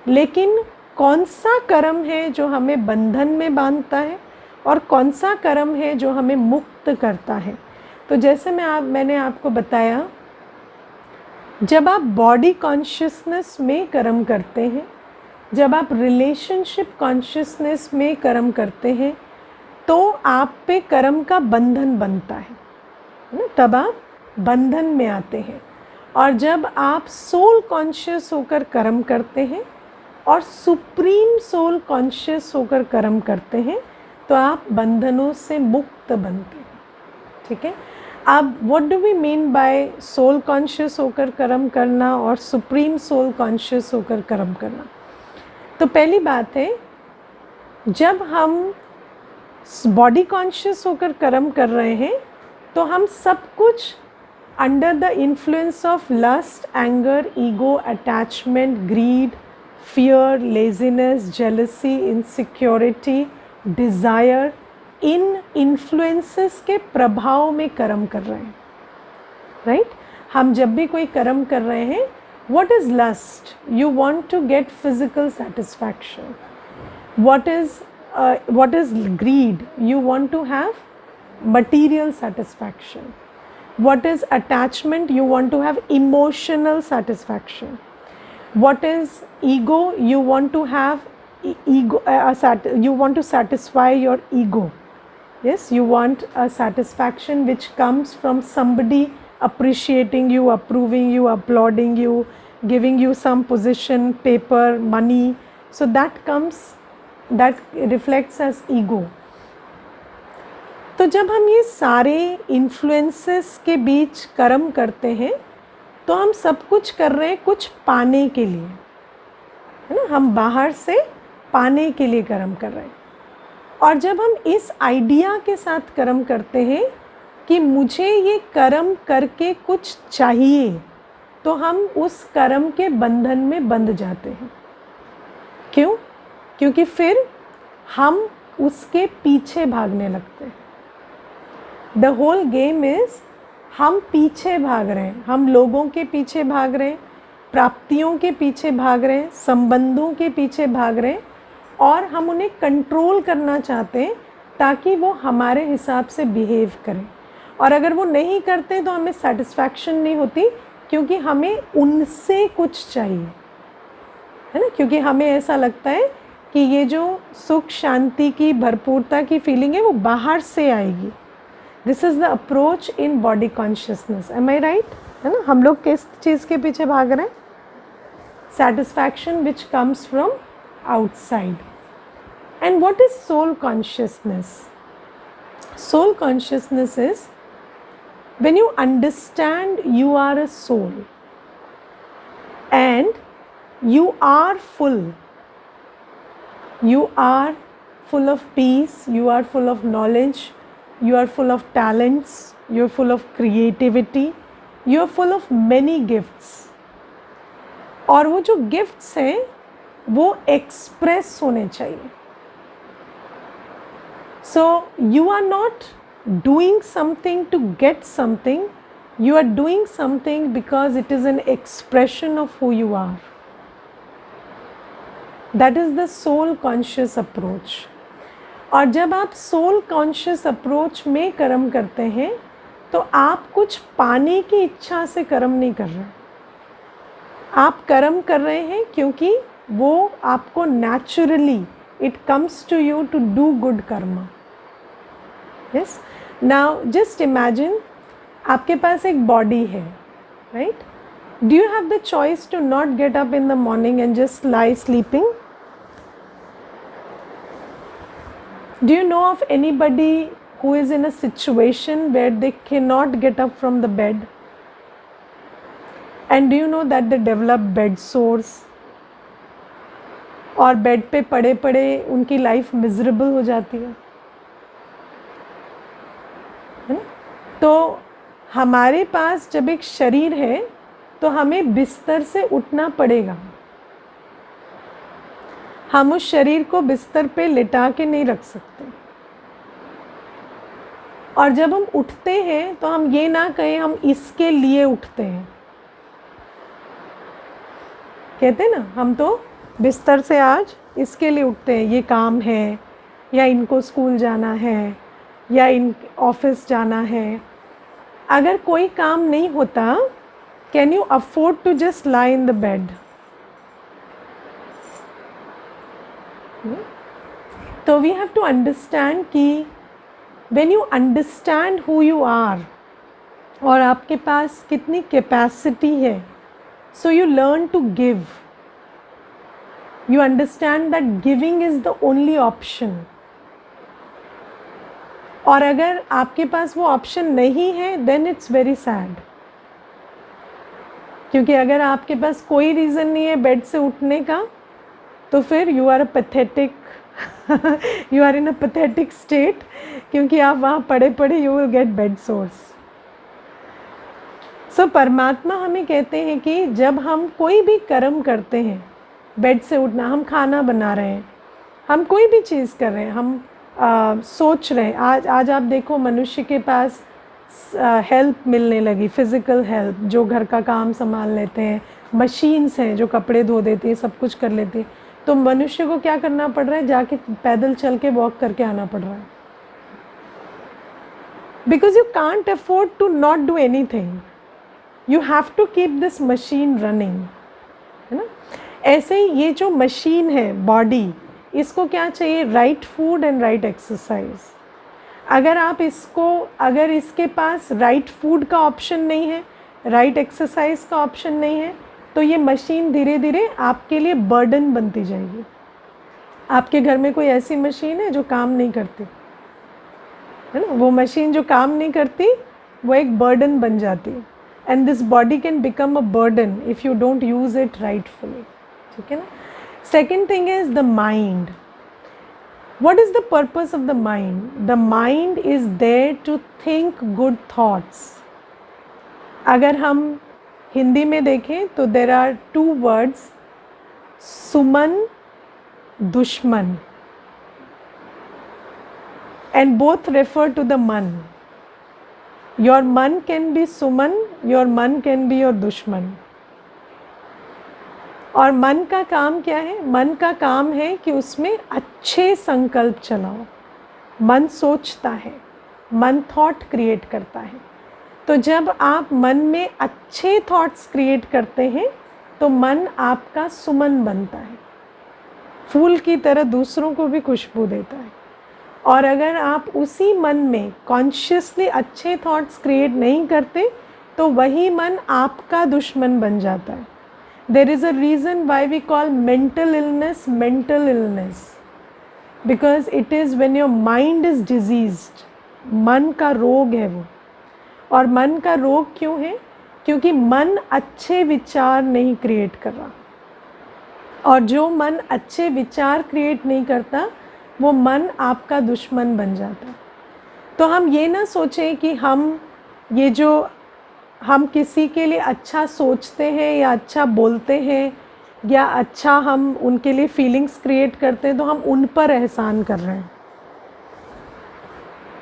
लेकिन कौन सा कर्म है जो हमें बंधन में बांधता है और कौन सा कर्म है जो हमें मुक्त करता है? तो जैसे मैंने आपको बताया, जब आप बॉडी कॉन्शियसनेस में कर्म करते हैं, जब आप रिलेशनशिप कॉन्शियसनेस में कर्म करते हैं, तो आप पे कर्म का बंधन बनता है ना, तब आप बंधन में आते हैं। और जब आप सोल कॉन्शियस होकर कर्म करते हैं और सुप्रीम सोल कॉन्शियस होकर कर्म करते हैं तो आप बंधनों से मुक्त बनते हैं। ठीक है, अब what do we mean by soul conscious होकर कर्म करना और सुप्रीम सोल कॉन्शियस होकर कर्म करना? तो पहली बात है, जब हम बॉडी कॉन्शियस होकर कर्म कर रहे हैं तो हम सब कुछ under the influence of lust, anger, ego, attachment, greed, fear, laziness, jealousy, insecurity, desire, इन इन्फ्लुएंसेस के प्रभाव में कर्म कर रहे हैं, राइट? हम जब भी कोई कर्म कर रहे हैं, what is lust? You want to get physical satisfaction. What is greed? You want to have material satisfaction. What is attachment? You want to have emotional satisfaction. What is ego? You want to have ego. You want to satisfy your ego. Yes, you want a satisfaction which comes from somebody appreciating you, approving you, applauding you, giving you some position, paper, money. So that reflects as ego. तो जब हम ये सारे influences के बीच कर्म करते हैं तो हम सब कुछ कर रहे हैं कुछ पाने के लिए, है ना, हम बाहर से पाने के लिए कर्म कर रहे हैं। और जब हम इस आइडिया के साथ कर्म करते हैं कि मुझे ये कर्म करके कुछ चाहिए, तो हम उस कर्म के बंधन में बंध जाते हैं। क्यों? क्योंकि फिर हम उसके पीछे भागने लगते हैं। द होल गेम इज़ हम पीछे भाग रहे हैं, हम लोगों के पीछे भाग रहे हैं, प्राप्तियों के पीछे भाग रहे हैं, संबंधों के पीछे भाग रहे हैं, और हम उन्हें कंट्रोल करना चाहते हैं ताकि वो हमारे हिसाब से बिहेव करें। और अगर वो नहीं करते तो हमें सेटिस्फैक्शन नहीं होती, क्योंकि हमें उनसे कुछ चाहिए, है ना। क्योंकि हमें ऐसा लगता है कि ये जो सुख शांति की भरपूरता की फीलिंग है वो बाहर से आएगी। This is the approach in body consciousness. Am I right? है ना। हम लोग किस चीज़ के पीछे भाग रहे हैं? Satisfaction which comes from outside. And what is soul consciousness? Soul consciousness is when you understand you are a soul and you are full of peace, you are full of knowledge, you are full of talents, you are full of creativity, you are full of many gifts, और वो जो gifts हैं वो express होने चाहिए। So you are not doing something to get something, you are doing something because it is an expression of who you are. That is the soul conscious approach. और जब आप soul conscious approach में कर्म करते हैं तो आप कुछ पाने की इच्छा से कर्म नहीं कर रहे, आप कर्म कर रहे हैं क्योंकि वो आपको naturally it comes to you to do good karma. Yes. Now just imagine आपके पास एक body है, right? Do you have the choice to not get up in the morning and just lie sleeping? Do you know of anybody who is in a situation where they cannot get up from the bed? And do you know that they develop bed sores? और bed पे पड़े पड़े उनकी life miserable हो जाती है ना। तो हमारे पास जब एक शरीर है तो हमें बिस्तर से उठना पड़ेगा, हम उस शरीर को बिस्तर पे लिटा के नहीं रख सकते। और जब हम उठते हैं तो हम ये ना कहें हम इसके लिए उठते हैं, कहते हैं ना हम तो बिस्तर से आज इसके लिए उठते हैं, ये काम है या इनको स्कूल जाना है या इन ऑफिस जाना है। अगर कोई काम नहीं होता, can you afford to just lie in the bed? तो वी हैव टू अंडरस्टैंड कि when you understand who you are और आपके पास कितनी कैपेसिटी है, so you learn to give. You understand that giving is the only option. और अगर आपके पास वो ऑप्शन नहीं है then it's very sad. क्योंकि अगर आपके पास कोई रीज़न नहीं है बेड से उठने का तो फिर you are a pathetic you are in a pathetic state, क्योंकि आप वहाँ पड़े पड़े you will get bed sores. So परमात्मा हमें कहते हैं कि जब हम कोई भी कर्म करते हैं, बेड से उठना, हम खाना बना रहे हैं, हम कोई भी चीज़ कर रहे हैं, हम सोच रहे हैं, आज आप देखो मनुष्य के पास हेल्प मिलने लगी, फ़िज़िकल हेल्प, जो घर का काम संभाल लेते हैं, मशीन्स हैं जो कपड़े धो देती हैं, सब कुछ कर लेती हैं। तो मनुष्य को क्या करना पड़ रहा है? जाके पैदल चल के वॉक करके आना पड़ रहा है, because you can't afford to not do anything, you have to keep this machine running, है ना। ऐसे ही ये जो मशीन है बॉडी, इसको क्या चाहिए? Right food and right exercise. अगर इसके पास राइट फूड का ऑप्शन नहीं है, राइट एक्सरसाइज का ऑप्शन नहीं है, तो ये मशीन धीरे धीरे आपके लिए बर्डन बनती जाएगी। आपके घर में कोई ऐसी मशीन है जो काम नहीं करती, है ना? वो मशीन जो काम नहीं करती वो एक बर्डन बन जाती है, and this body can become a burden if you don't use it rightfully. ठीक है ना। Second thing is the mind. What is the purpose of the mind? The mind is there to think good thoughts. अगर हम हिंदी में देखें तो there are two words, suman, dushman, and both refer to the man. Your man can be suman, your man can be your dushman. और मन का काम क्या है? मन का काम है कि उसमें अच्छे संकल्प चलाओ। मन सोचता है, मन थॉट क्रिएट करता है। तो जब आप मन में अच्छे थॉट्स क्रिएट करते हैं तो मन आपका सुमन बनता है, फूल की तरह दूसरों को भी खुशबू देता है। और अगर आप उसी मन में कॉन्शियसली अच्छे थॉट्स क्रिएट नहीं करते तो वही मन आपका दुश्मन बन जाता है। There is a reason why we call mental illness, because it is when your mind is diseased. मन का रोग है वो। और मन का रोग क्यों है? क्योंकि मन अच्छे विचार नहीं क्रिएट कर रहा। और जो मन अच्छे विचार क्रिएट नहीं करता वो मन आपका दुश्मन बन जाता। तो हम ये ना सोचें कि हम किसी के लिए अच्छा सोचते हैं या अच्छा बोलते हैं या अच्छा हम उनके लिए फीलिंग्स क्रिएट करते हैं तो हम उन पर एहसान कर रहे हैं,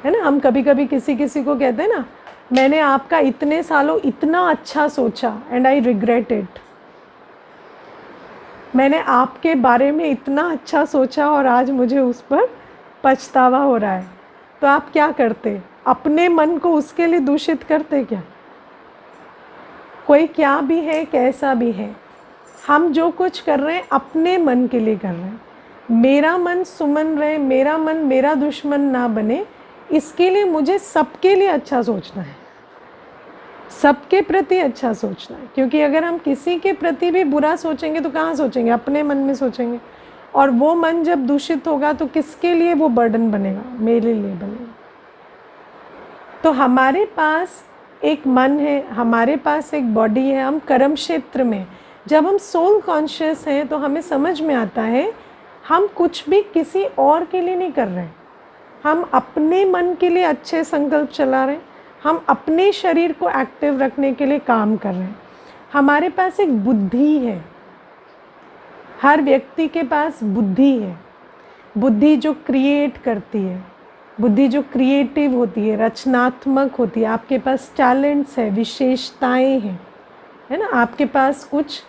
है ना। हम कभी कभी किसी को कहते हैं ना, मैंने आपका इतने सालों इतना अच्छा सोचा एंड आई रिग्रेट इट। मैंने आपके बारे में इतना अच्छा सोचा और आज मुझे उस पर पछतावा हो रहा है। तो आप क्या करते? अपने मन को उसके लिए दूषित करते क्या? कोई क्या भी है, कैसा भी है, हम जो कुछ कर रहे हैं अपने मन के लिए कर रहे हैं। मेरा मन सुमन रहे, मेरा मन मेरा दुश्मन ना बने, इसके लिए मुझे सबके लिए अच्छा सोचना है, सबके प्रति अच्छा सोचना है। क्योंकि अगर हम किसी के प्रति भी बुरा सोचेंगे तो कहाँ सोचेंगे? अपने मन में सोचेंगे। और वो मन जब दूषित होगा तो किसके लिए वो बर्डन बनेगा? मेरे लिए बनेगा। तो हमारे पास एक मन है, हमारे पास एक बॉडी है, हम कर्म क्षेत्र में जब हम सोल कॉन्शियस हैं तो हमें समझ में आता है हम कुछ भी किसी और के लिए नहीं कर रहे हैं। हम अपने मन के लिए अच्छे संकल्प चला रहे हैं, हम अपने शरीर को एक्टिव रखने के लिए काम कर रहे हैं। हमारे पास एक बुद्धि है, हर व्यक्ति के पास बुद्धि है। बुद्धि जो क्रिएट करती है, बुद्धि जो क्रिएटिव होती है, रचनात्मक होती है। आपके पास टैलेंट्स है, विशेषताएं हैं, है ना। आपके पास कुछ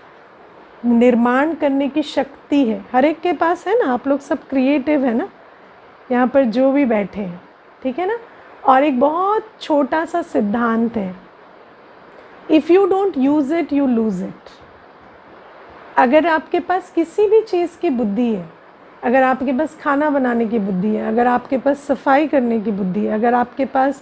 निर्माण करने की शक्ति है, हर एक के पास है ना। आप लोग सब क्रिएटिव है ना, यहाँ पर जो भी बैठे हैं, ठीक है ना। और एक बहुत छोटा सा सिद्धांत है, if you don't use it you lose it. अगर आपके पास किसी भी चीज़ की बुद्धि है, अगर आपके पास खाना बनाने की बुद्धि है, अगर आपके पास सफाई करने की बुद्धि है, अगर आपके पास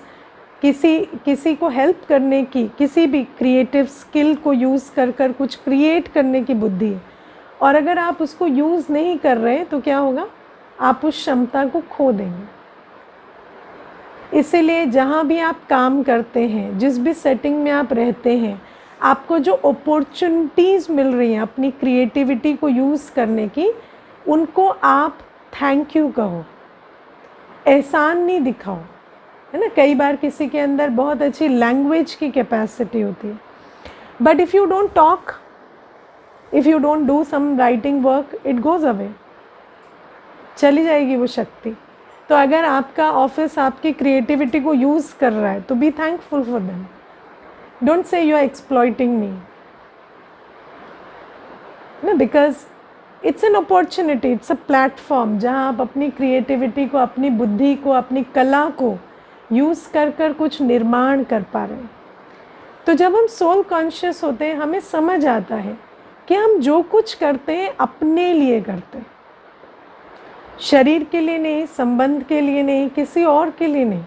किसी को हेल्प करने की, किसी भी क्रिएटिव स्किल को यूज़ कर कुछ क्रिएट करने की बुद्धि है, और अगर आप उसको यूज़ नहीं कर रहे तो क्या होगा? आप उस क्षमता को खो देंगे। इसीलिए जहाँ भी आप काम करते हैं, जिस भी सेटिंग में आप रहते हैं, आपको जो अपॉर्चुनिटीज़ मिल रही हैं अपनी क्रिएटिविटी को यूज़ करने की, उनको आप थैंक यू कहो, एहसान नहीं दिखाओ, है ना। कई बार किसी के अंदर बहुत अच्छी लैंग्वेज की कैपेसिटी होती है, but if you don't talk, if you don't do some writing work, it goes away, चली जाएगी वो शक्ति। तो अगर आपका ऑफिस आपकी क्रिएटिविटी को यूज़ कर रहा है तो be thankful for them. Don't say you are exploiting me ना, because it's an opportunity, it's a platform जहाँ आप अपनी क्रिएटिविटी को, अपनी बुद्धि को, अपनी कला को यूज़ कर कुछ निर्माण कर पा रहे हैं। तो जब हम सोल कॉन्शियस होते हैं हमें समझ आता है कि हम जो कुछ करते हैं अपने लिए करते हैं, शरीर के लिए नहीं, संबंध के लिए नहीं, किसी और के लिए नहीं।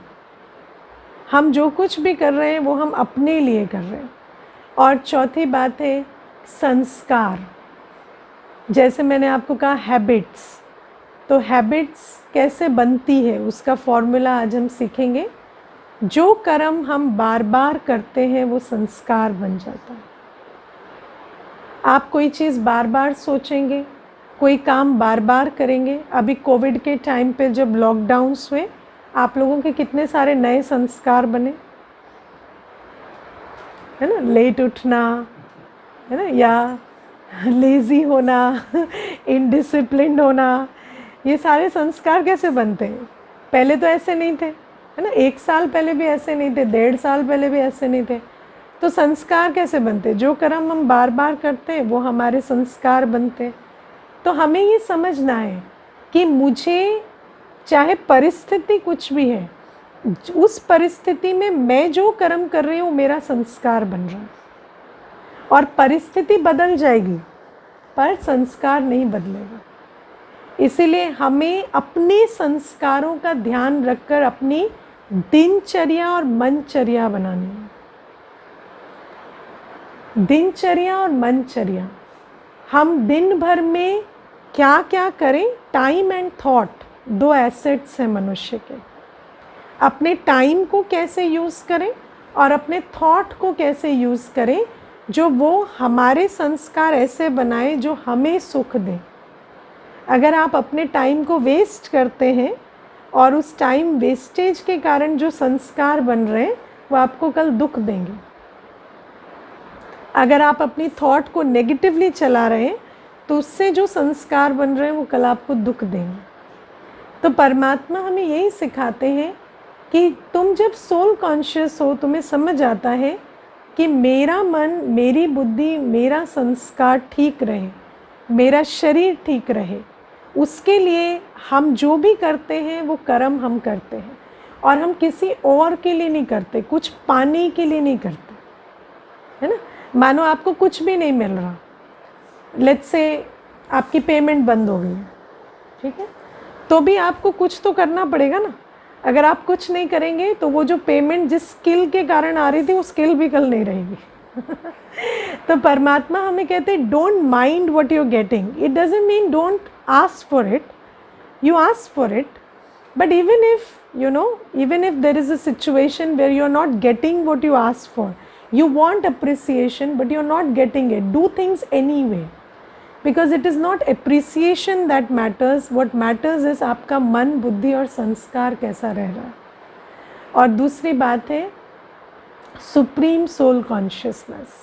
हम जो कुछ भी कर रहे हैं वो हम अपने लिए कर रहे हैं। और चौथी बात है संस्कार। जैसे मैंने आपको कहा हैबिट्स, तो हैबिट्स कैसे बनती है उसका फॉर्मूला आज हम सीखेंगे। जो कर्म हम बार बार करते हैं वो संस्कार बन जाता है। आप कोई चीज़ बार बार सोचेंगे, कोई काम बार बार करेंगे। अभी कोविड के टाइम पे जब लॉकडाउन्स हुए, आप लोगों के कितने सारे नए संस्कार बने, है ना। लेट उठना, है ना, या लेज़ी होना, इनडिसिप्लिन्ड होना, ये सारे संस्कार कैसे बनते हैं? पहले तो ऐसे नहीं थे। है ना। 1 साल पहले भी ऐसे नहीं थे, 1.5 साल पहले भी ऐसे नहीं थे। तो संस्कार कैसे बनते? जो कर्म हम बार बार करते हैं वो हमारे संस्कार बनते। तो हमें ये समझना है कि मुझे चाहे परिस्थिति कुछ भी है, उस परिस्थिति में मैं जो कर्म कर रही हूँ मेरा संस्कार बन रहा है। और परिस्थिति बदल जाएगी पर संस्कार नहीं बदलेगा। इसीलिए हमें अपने संस्कारों का ध्यान रखकर अपनी दिनचर्या और मनचर्या बनानी है। दिनचर्या और मनचर्या, हम दिन भर में क्या क्या करें। टाइम एंड थॉट 2 एसेट्स हैं मनुष्य के। अपने टाइम को कैसे यूज़ करें और अपने थॉट को कैसे यूज़ करें जो वो हमारे संस्कार ऐसे बनाए जो हमें सुख दें। अगर आप अपने टाइम को वेस्ट करते हैं और उस टाइम वेस्टेज के कारण जो संस्कार बन रहे हैं वो आपको कल दुख देंगे। अगर आप अपनी थॉट को नेगेटिवली चला रहे हैं तो उससे जो संस्कार बन रहे हैं वो कल आपको दुख देंगे। तो परमात्मा हमें यही सिखाते हैं कि तुम जब सोल कॉन्शियस हो, तुम्हें समझ आता है कि मेरा मन, मेरी बुद्धि, मेरा संस्कार ठीक रहे, मेरा शरीर ठीक रहे, उसके लिए हम जो भी करते हैं वो कर्म हम करते हैं और हम किसी और के लिए नहीं करते, कुछ पाने के लिए नहीं करते, है ना। मानो आपको कुछ भी नहीं मिल रहा, लेट्स से आपकी पेमेंट बंद हो गई, ठीक है, तो भी आपको कुछ तो करना पड़ेगा ना। अगर आप कुछ नहीं करेंगे तो वो जो पेमेंट जिस स्किल के कारण आ रही थी वो स्किल भी कल नहीं रहेगी। तो परमात्मा हमें कहते हैं don't mind what you are getting. It doesn't mean don't ask for it, you ask for it, but even if even if there is a situation where you are not getting what you asked for, you want appreciation but you are not getting it, do things anyway, because it is not appreciation that matters. What matters is आपका मन, बुद्धि और संस्कार कैसा रह रहा है। और दूसरी बात है supreme soul consciousness.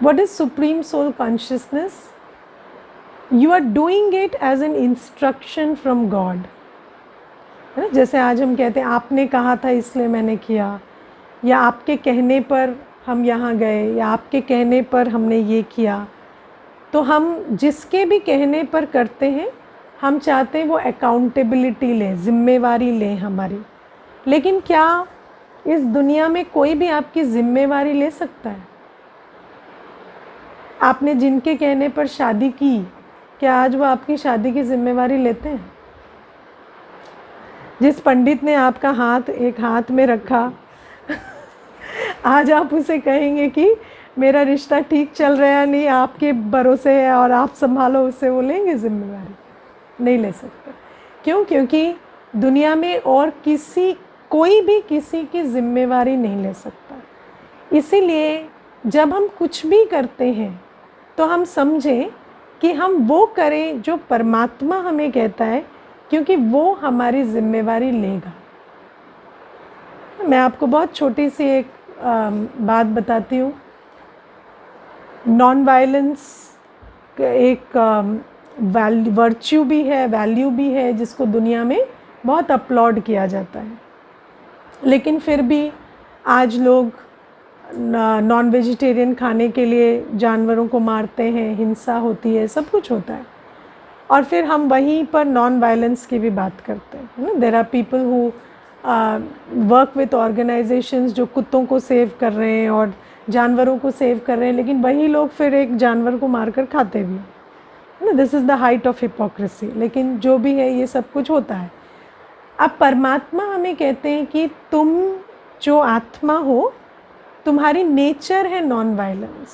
What is supreme soul consciousness? You are doing it as an instruction from God, है ना। जैसे आज हम कहते हैं आपने कहा था इसलिए मैंने किया, या आपके कहने पर हम यहाँ गए, या आपके कहने पर हमने ये किया। तो हम जिसके भी कहने पर करते हैं हम चाहते हैं वो अकाउंटेबिलिटी लें, जिम्मेवारी लें हमारी। लेकिन क्या इस दुनिया में कोई भी आपकी जिम्मेवारी ले सकता है? आपने जिनके कहने पर शादी की, क्या आज वो आपकी शादी की जिम्मेवारी लेते हैं? जिस पंडित ने आपका हाथ एक हाथ में रखा आज आप उसे कहेंगे कि मेरा रिश्ता ठीक चल रहा है नहीं, आपके भरोसे है और आप संभालो उसे, वो लेंगे जिम्मेवारी? नहीं ले सकते। क्यों? क्योंकि दुनिया में और कोई भी किसी की जिम्मेवारी नहीं ले सकता। इसीलिए जब हम कुछ भी करते हैं तो हम समझें कि हम वो करें जो परमात्मा हमें कहता है, क्योंकि वो हमारी जिम्मेवारी लेगा। मैं आपको बहुत छोटी सी एक बात बताती हूँ। नॉन वायलेंस एक वर्च्यू भी है, वैल्यू भी है, जिसको दुनिया में बहुत अपलॉड किया जाता है। लेकिन फिर भी आज लोग नॉन वेजिटेरियन खाने के लिए जानवरों को मारते हैं, हिंसा होती है, सब कुछ होता है। और फिर हम वहीं पर नॉन वायलेंस की भी बात करते हैं, है ना। There are people who work with organisations जो कुत्तों को सेव कर रहे हैं और जानवरों को सेव कर रहे हैं, लेकिन वही लोग फिर एक जानवर को मारकर खाते भी, है ना। This is the height of hypocrisy. लेकिन जो भी है ये सब कुछ होता है। अब परमात्मा हमें कहते हैं कि तुम जो आत्मा हो, तुम्हारी नेचर है नॉन वायलेंस।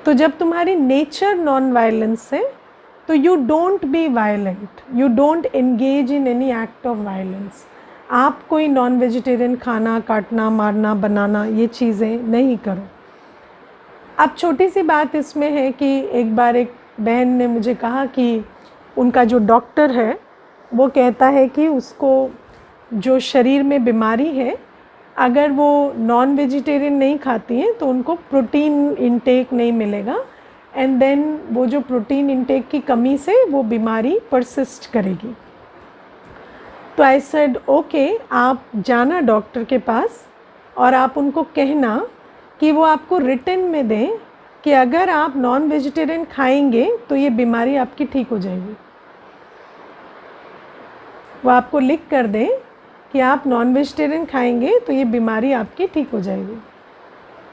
तो जब तुम्हारी नेचर नॉन वायलेंस है तो you don't be violent, you don't engage in any act of violence. आप कोई नॉन वेजिटेरियन खाना, काटना, मारना, बनाना, ये चीज़ें नहीं करो। अब छोटी सी बात इसमें है कि एक बार एक बहन ने मुझे कहा कि उनका जो डॉक्टर है वो कहता है कि उसको जो शरीर में बीमारी है, अगर वो नॉन वेजिटेरियन नहीं खाती हैं तो उनको प्रोटीन इंटेक नहीं मिलेगा, एंड देन वो जो प्रोटीन इंटेक की कमी से वो बीमारी परसिस्ट करेगी। तो तो आई सेड ओके, आप जाना डॉक्टर के पास और आप उनको कहना कि वो आपको रिटन में दें कि अगर आप नॉन वेजिटेरियन खाएंगे तो ये बीमारी आपकी ठीक हो जाएगी। वो आपको लिख कर दें कि आप नॉन वेजिटेरियन खाएंगे तो ये बीमारी आपकी ठीक हो जाएगी।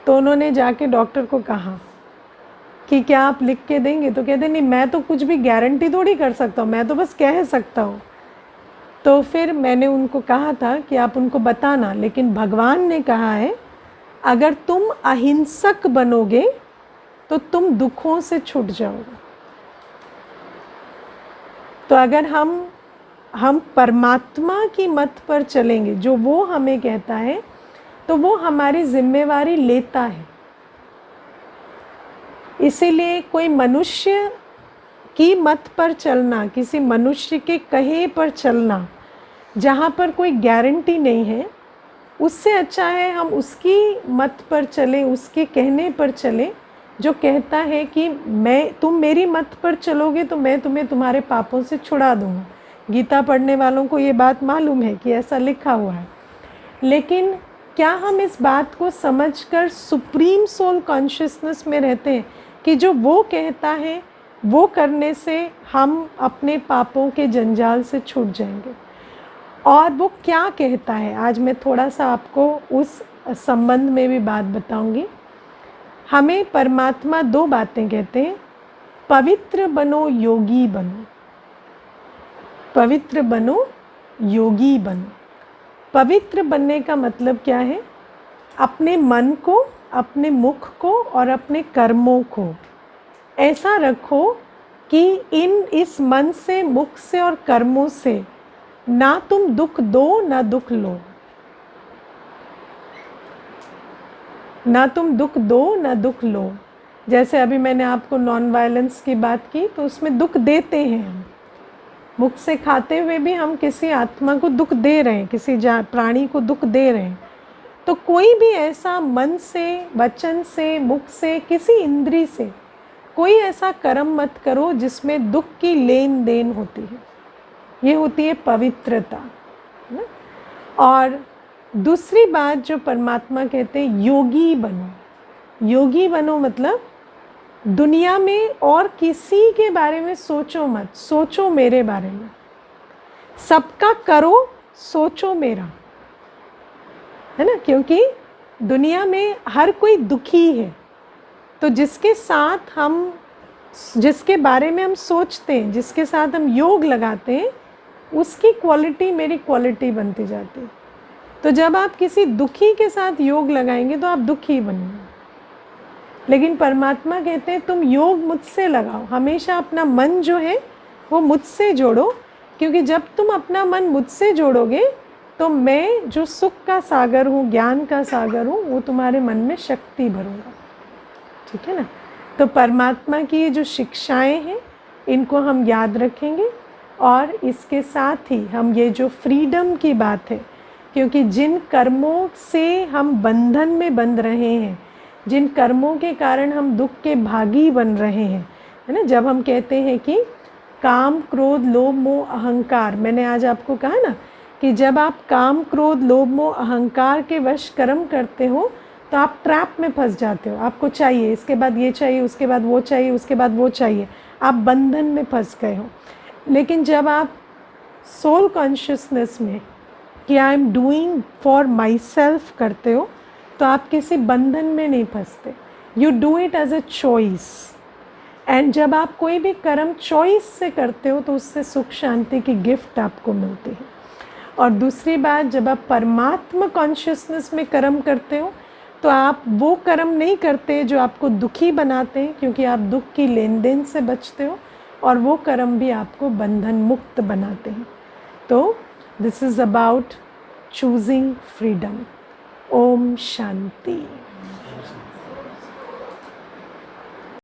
तो उन्होंने जाके डॉक्टर को कहा कि क्या आप लिख के देंगे? तो कहते नहीं, मैं तो कुछ भी गारंटी थोड़ी कर सकता हूँ, मैं तो बस कह सकता हूँ। तो फिर मैंने उनको कहा था कि आप उनको बताना, लेकिन भगवान ने कहा है अगर तुम अहिंसक बनोगे तो तुम दुखों से छूट जाओगे। तो अगर हम परमात्मा की मत पर चलेंगे, जो वो हमें कहता है, तो वो हमारी जिम्मेवारी लेता है। इसीलिए कोई मनुष्य की मत पर चलना, किसी मनुष्य के कहे पर चलना जहाँ पर कोई गारंटी नहीं है, उससे अच्छा है हम उसकी मत पर चलें, उसके कहने पर चलें जो कहता है कि तुम मेरी मत पर चलोगे तो मैं तुम्हें तुम्हारे पापों से छुड़ा दूँगा। गीता पढ़ने वालों को ये बात मालूम है कि ऐसा लिखा हुआ है। लेकिन क्या हम इस बात को समझकर सुप्रीम सोल कॉन्शियसनेस में रहते हैं कि जो वो कहता है वो करने से हम अपने पापों के जंजाल से छूट जाएंगे? और वो क्या कहता है, आज मैं थोड़ा सा आपको उस संबंध में भी बात बताऊंगी। हमें परमात्मा 2 बातें कहते हैं, पवित्र बनो, योगी बनो। पवित्र बनो, योगी बनो। पवित्र बनने का मतलब क्या है? अपने मन को, अपने मुख को और अपने कर्मों को ऐसा रखो कि इस मन से, मुख से और कर्मों से ना तुम दुख दो ना दुख लो, ना तुम दुख दो ना दुख लो। जैसे अभी मैंने आपको नॉन वायलेंस की बात की, तो उसमें दुख देते हैं हम, मुख से खाते हुए भी हम किसी आत्मा को दुख दे रहे हैं, किसी प्राणी को दुख दे रहे हैं। तो कोई भी ऐसा मन से, वचन से, मुख से, किसी इंद्री से कोई ऐसा कर्म मत करो जिसमें दुख की लेन देन होती है। ये होती है पवित्रता, है ना? और दूसरी बात जो परमात्मा कहते हैं, योगी बनो। योगी बनो मतलब दुनिया में और किसी के बारे में सोचो मत, सोचो मेरे बारे में। सबका करो, सोचो मेरा, है ना? क्योंकि दुनिया में हर कोई दुखी है, तो जिसके साथ हम, जिसके बारे में हम सोचते हैं, जिसके साथ हम योग लगाते हैं, उसकी क्वालिटी मेरी क्वालिटी बनती जाती है। तो जब आप किसी दुखी के साथ योग लगाएंगे तो आप दुखी बनेंगे। लेकिन परमात्मा कहते हैं तुम योग मुझसे लगाओ, हमेशा अपना मन जो है वो मुझसे जोड़ो, क्योंकि जब तुम अपना मन मुझसे जोड़ोगे तो मैं जो सुख का सागर हूँ, ज्ञान का सागर हूँ, वो तुम्हारे मन में शक्ति भरूँगा। ठीक है ना? तो परमात्मा की ये जो शिक्षाएं हैं, इनको हम याद रखेंगे। और इसके साथ ही हम ये जो फ्रीडम की बात है, क्योंकि जिन कर्मों से हम बंधन में बंध रहे हैं, जिन कर्मों के कारण हम दुख के भागी बन रहे हैं, है ना? जब हम कहते हैं कि काम, क्रोध, लोभ, मोह, अहंकार, मैंने आज आपको कहा ना कि जब आप काम, क्रोध, लोभ, मोह, अहंकार के वश कर्म करते हो तो आप ट्रैप में फंस जाते हो। आपको चाहिए, इसके बाद ये चाहिए, उसके बाद वो चाहिए, उसके बाद वो चाहिए, आप बंधन में फंस गए हो। लेकिन जब आप सोल कॉन्शियसनेस में कि I am doing for my सेल्फ करते हो, तो आप किसी बंधन में नहीं फंसते। You do it as a choice. And जब आप कोई भी कर्म चॉइस से करते हो तो उससे सुख शांति की गिफ्ट आपको मिलती है। और दूसरी बात, जब आप परमात्मा कॉन्शियसनेस में कर्म करते हो तो आप वो कर्म नहीं करते जो आपको दुखी बनाते हैं, क्योंकि आप दुख की लेन देन से बचते हो, और वो कर्म भी आपको बंधन मुक्त बनाते हैं। तो this is about choosing freedom. ओम शांति।